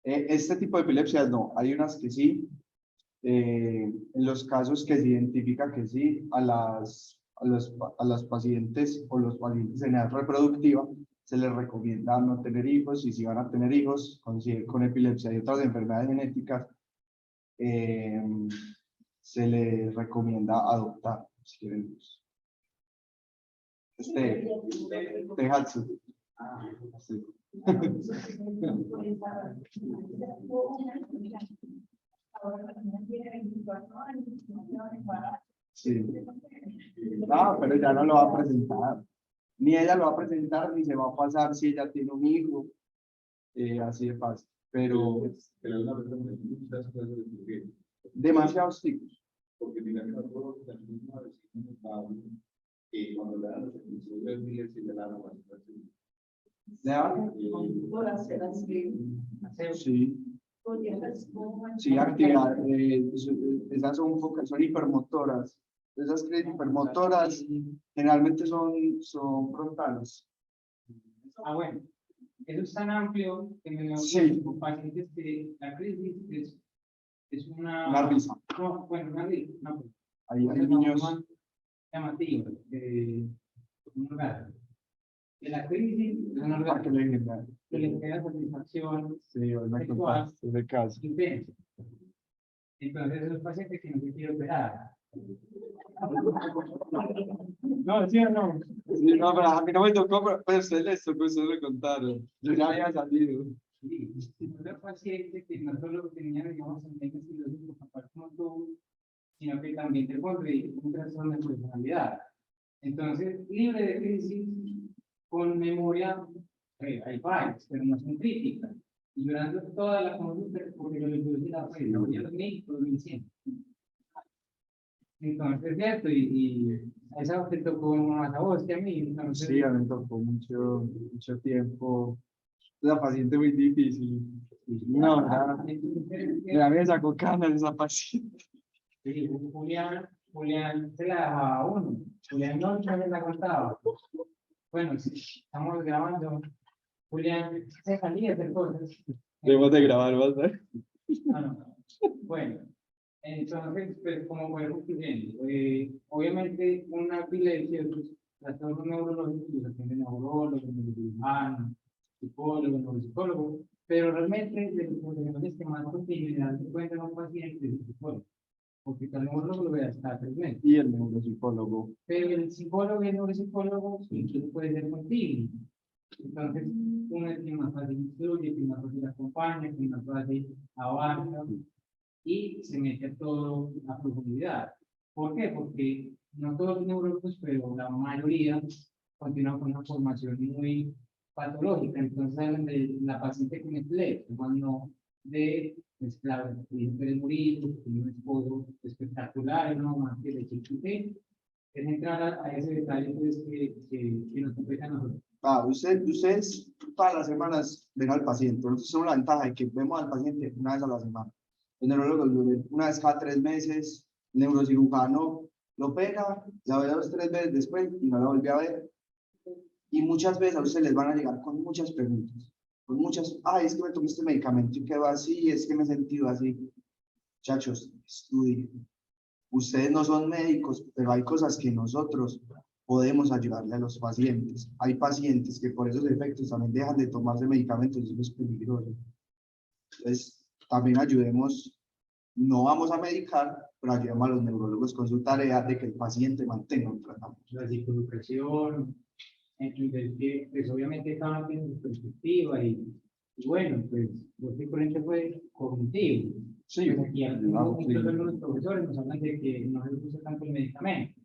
Este tipo de epilepsias no, hay unas que sí. En los casos que se identifica que sí, a las pacientes o los pacientes en edad reproductiva se les recomienda no tener hijos, y si van a tener hijos con epilepsia y otras enfermedades genéticas, se les recomienda adoptar, si quieren hijos. Tehatsu. Sí. Sí. No, pero ya no lo va a presentar. Ni ella lo va a presentar, ni se va a pasar si ella tiene un hijo. Así de fácil. Pero demasiados tipos. Porque mira que nosotros tenemos una vecina que cuando le dan los episodios de miles y le dan la vacunación. Sí. Sí, actividad, esas son hipermotoras. Esas que hipermotoras generalmente son frontales. Bueno, eso es tan amplio que me veo Sí. con pacientes que la crisis es Una risa. No, bueno, una risa, no, pues, Hay es niños. más llamativo, un orgasmo. De la crisis es un orgasmo que le queda satisfacción Sí, hoy me sexual contaste ese caso. intensa. Entonces, esos pacientes que no se quieren operar. No, ¿sí o no? Sí, no, pero a mí no me tocó, pero pues ustedes les tocó, ustedes me contaron. Yo ya había salido. Sí, los pacientes que no solo tenían, digamos, en el como tú, sino que también te vuelve un trastorno de personalidad. Entonces, libre de crisis, con memoria, hay fallas, pero no son críticas. Y durante toda la conducta, porque yo le puedo decir a la memoria 2100. Entonces, cierto, y a esa te tocó más a vos que a mí. Entonces, Sí, a mí me tocó mucho tiempo. La paciente muy difícil. No, me sacó canas esa paciente. sí, Julián se la dejaba a uno. Julián no se la contaba. Bueno, si estamos grabando. Julián se salía de hacer cosas. Debemos de grabar más, ¿no? Ah, no. Bueno, entonces, pues, como fue concluyendo, obviamente, una epilepsia, pues, trastornos neurológicos los atiende neurólogos, neurocirujanos, psicólogos, neuropsicólogos, pero realmente, de los profesionales que más continuidad se encuentran a un paciente es el psicólogo, porque el neurólogo lo ve hasta 3 meses. Y el neuropsicólogo. Pero el psicólogo y el neuropsicólogo incluso puede ser contigo. Entonces, uno es quien más fácil instruye, quien más fácil acompaña, quien más fácil avanza y se mete todo a profundidad. ¿Por qué? Porque no todos los neurólogos, pero la mayoría continúan con una formación muy patológica. Entonces, hablan de la paciente con epilepsia, no de, pues claro, Pérez Murillo, que tiene un esposo espectacular, no más que de chiquite. Es entrar a ese detalle pues, que nos compete a nosotros. Ustedes todas las semanas ven al paciente. Nosotros tenemos la ventaja de que vemos al paciente una vez a la semana. El neurólogo lo ve una vez cada 3 meses. El neurocirujano lo pega, la ve 2 o 3 veces después y no la vuelve a ver. Y muchas veces a ustedes les van a llegar con muchas preguntas. Con muchas, es que me tomé este medicamento y quedó así, es que me he sentido así. Muchachos, estudien. Ustedes no son médicos, pero hay cosas que nosotros podemos ayudarle a los pacientes. Hay pacientes que por esos efectos también dejan de tomarse medicamentos y eso es peligroso. Entonces, también ayudemos, no vamos a medicar, pero ayudemos a los neurólogos con su tarea de que el paciente mantenga un tratamiento. La psicoeducación, entonces, que, pues obviamente cada uno tiene su perspectiva y bueno, pues lo que por ejemplo fue cognitivo. Sí, Pues aquí muchos de los profesores nos hablan de que no les gusta tanto el medicamento,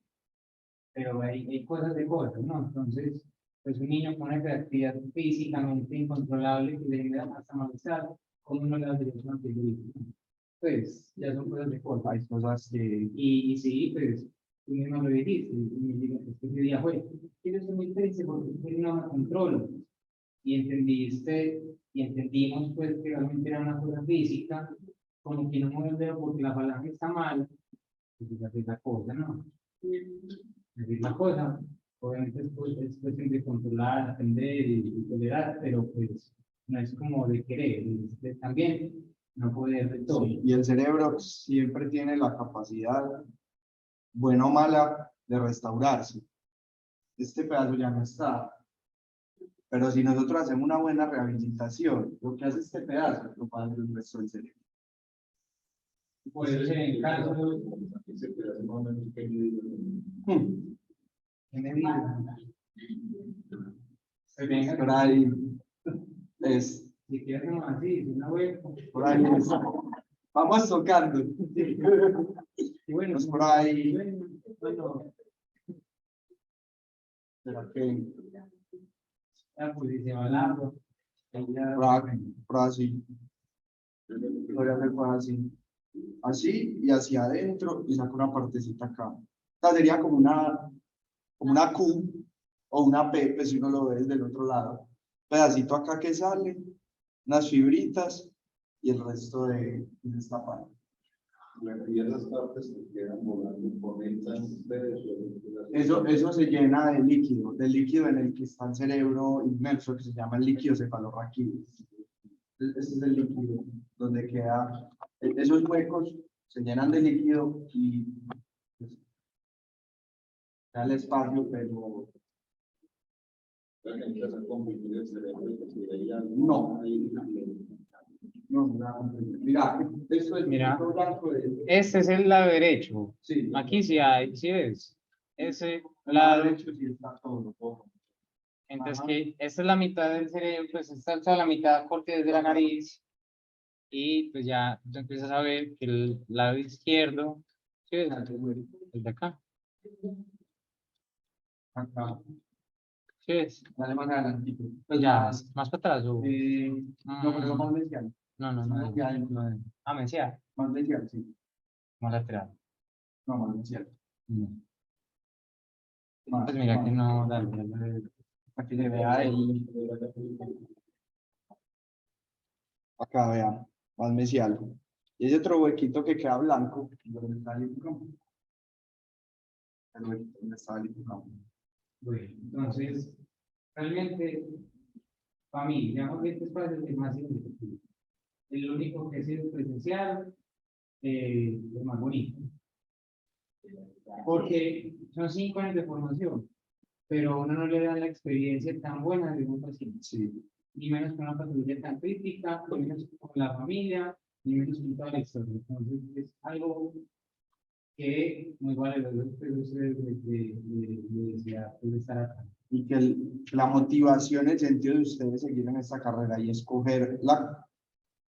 pero hay cosas de cosas, ¿no? Entonces, pues un niño con una hiperactividad físicamente incontrolable que le genera hasta malestar, como uno le da dirección antibiótico. Pues ya son cosas de cosas. hay cosas que Y sí, pues tú mismo lo dijiste, y me digas, este día fue, quiero ser muy triste porque usted no me controlo. Y entendiste, y entendimos pues que realmente era una cosa física, como que no me el dedo porque la falange está mal, pues es la cosa, ¿no? Es la cosa, obviamente es cuestión de controlar, atender y tolerar, pero pues no es como de querer, es de también no poder de todo. sí, y el cerebro siempre tiene la capacidad, buena o mala, de restaurarse. Este pedazo ya no está. Pero si nosotros hacemos una buena rehabilitación, lo que hace este pedazo lo va a hacer el resto del cerebro. Por eso en el caso Ese pedazo más o menos que yo que me digan, pues venga, Por ahí es, si quieres hacemos así, si no voy, por ahí es. Vamos tocando. y bueno, Pues por ahí. bueno, ¿Será que ya pues si se va largo, ahí ya, por así? Voy a hacer por así. Así y hacia adentro y saco una partecita acá. Esta sería como una Q o una P, pues si uno lo ve desde el otro lado. Pedacito acá que sale, unas fibritas y el resto de esta parte. y esas partes que quedan volando por estas de Eso se llena de líquido, del líquido en el que está el cerebro inmerso, que se llama el líquido cefalorraquídeo. Ese es el líquido donde queda, esos huecos se llenan de líquido y pues, da el espacio, pero no. No, mira, esto es Mira. blanco de, este es el lado derecho, sí, aquí sí hay, sí ves, ese el lado, lado derecho sí está todo. entonces Ajá. que esta es la mitad del cerebro, pues esta es la mitad corte desde la nariz, y pues ya tú empiezas a ver que el lado izquierdo ¿Qué es? El de acá. Acá, ¿Qué es? dale más adelante. Pues ya, más para atrás. O... No, pero más mesial. No, no, no. Más mesial, Ah, me decía. más mesial, sí. Más lateral. No, más mesial. Pues mira que no, dale, dale. Para que se vea ahí. Acá, vean, más mesial. Y ese otro huequito que queda blanco, donde está el hipocampo. El huequito donde está el hipocampo. Bueno, entonces, realmente, para mí, digamos que este espacio es el más significativo. El único que es presencial, es más bonito. Porque son 5 años de formación, pero a uno no le da la experiencia tan buena de un paciente. Sí. Ni menos con una patología tan crítica, ni menos con la familia, ni menos con toda la historia. Entonces, es algo que muy vale la pena de estar acá. Y que la motivación, el sentido de ustedes seguir en esta carrera y escoger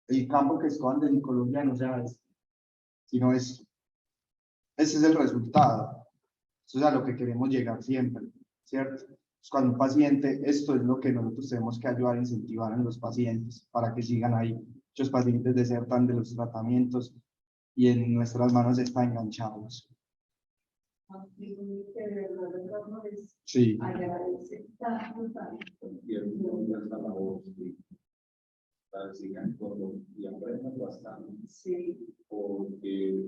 el campo que escojan de psicología no sea este, sino ese es el resultado. Eso es a lo que queremos llegar siempre, ¿cierto? Pues cuando un paciente, esto es lo que nosotros tenemos que ayudar a incentivar en los pacientes para que sigan ahí. Muchos pacientes desertan de los tratamientos y en nuestras manos están enganchados. Sí. Agradece tanto, Y el mundo está la voz para sigan con y aprendan bastante. Sí, Porque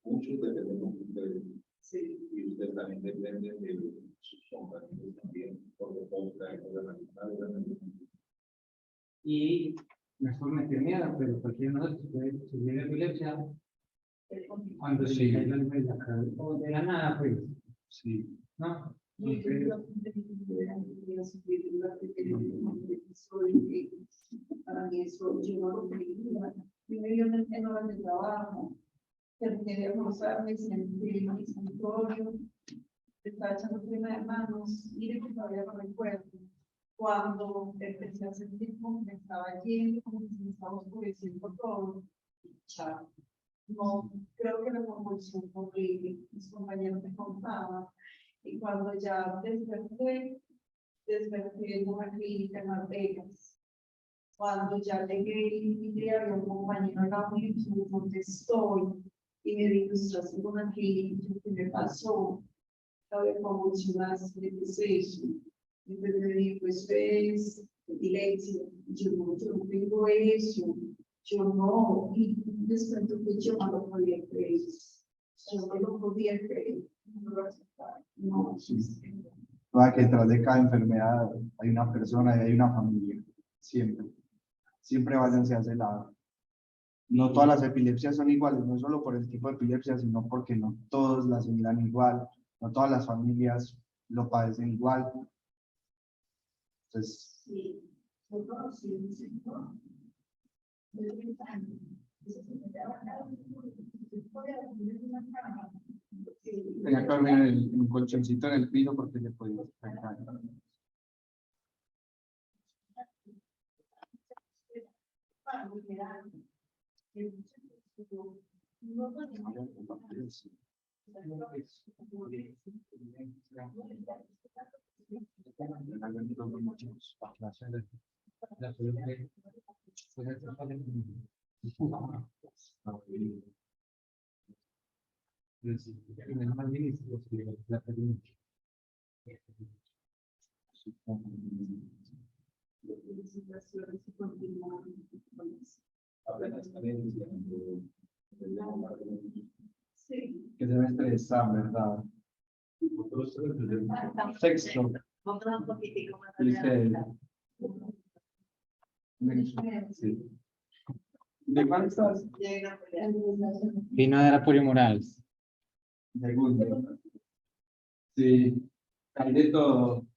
muchos dependen de ustedes. sí. Y ustedes también dependen de sus compañeros también, por lo tanto, Y no es por meter miedo, pero cualquiera de nosotros puede sufrir epilepsia cuando se cae la luz de la cara, o de la nada, pues, Sí. ¿no? Y para mí eso yo no lo creía. Primero yo me tengo de trabajo, terminé de almorzar, me senté en mi escritorio, estaba echando prima de manos, mire que todavía no recuerdo. Cuando empecé a sentir como que me estaba yendo, como que se me estaba oscureciendo todo, chao. No, creo que la convulsión fue horrible, mis compañeros me contaban, y cuando ya desperté en una clínica en Las Vegas. Cuando ya llegué, había un compañero en la universidad donde estoy, y me dijo, estás en una clínica, ¿qué me pasó? ¿Sabe convulsionaste? ¿Qué es eso? Entonces me dijo, eso es epilepsia. Yo no tengo eso. Yo no, y después que yo no lo podía creer. Yo no lo podía creer. No lo aceptaba. No, Sí. Para que detrás de cada enfermedad hay una persona y hay una familia. Siempre. Siempre váyanse a ese lado. No todas las epilepsias son iguales, no solo por el tipo de epilepsia, sino porque no todos las miran igual, no todas las familias lo padecen igual. Entonces, sí, yo sí, sí, no. tenía que dormir en un colchoncito en el piso porque le podía sacar. apenas también diciendo, Sí. Que debe estresar, ¿verdad? Sexto. Vamos a un poquitico más Dice, allá. sí. ¿De cuál estás? Vino de la Morales. Segundo. Sí, hay de todo.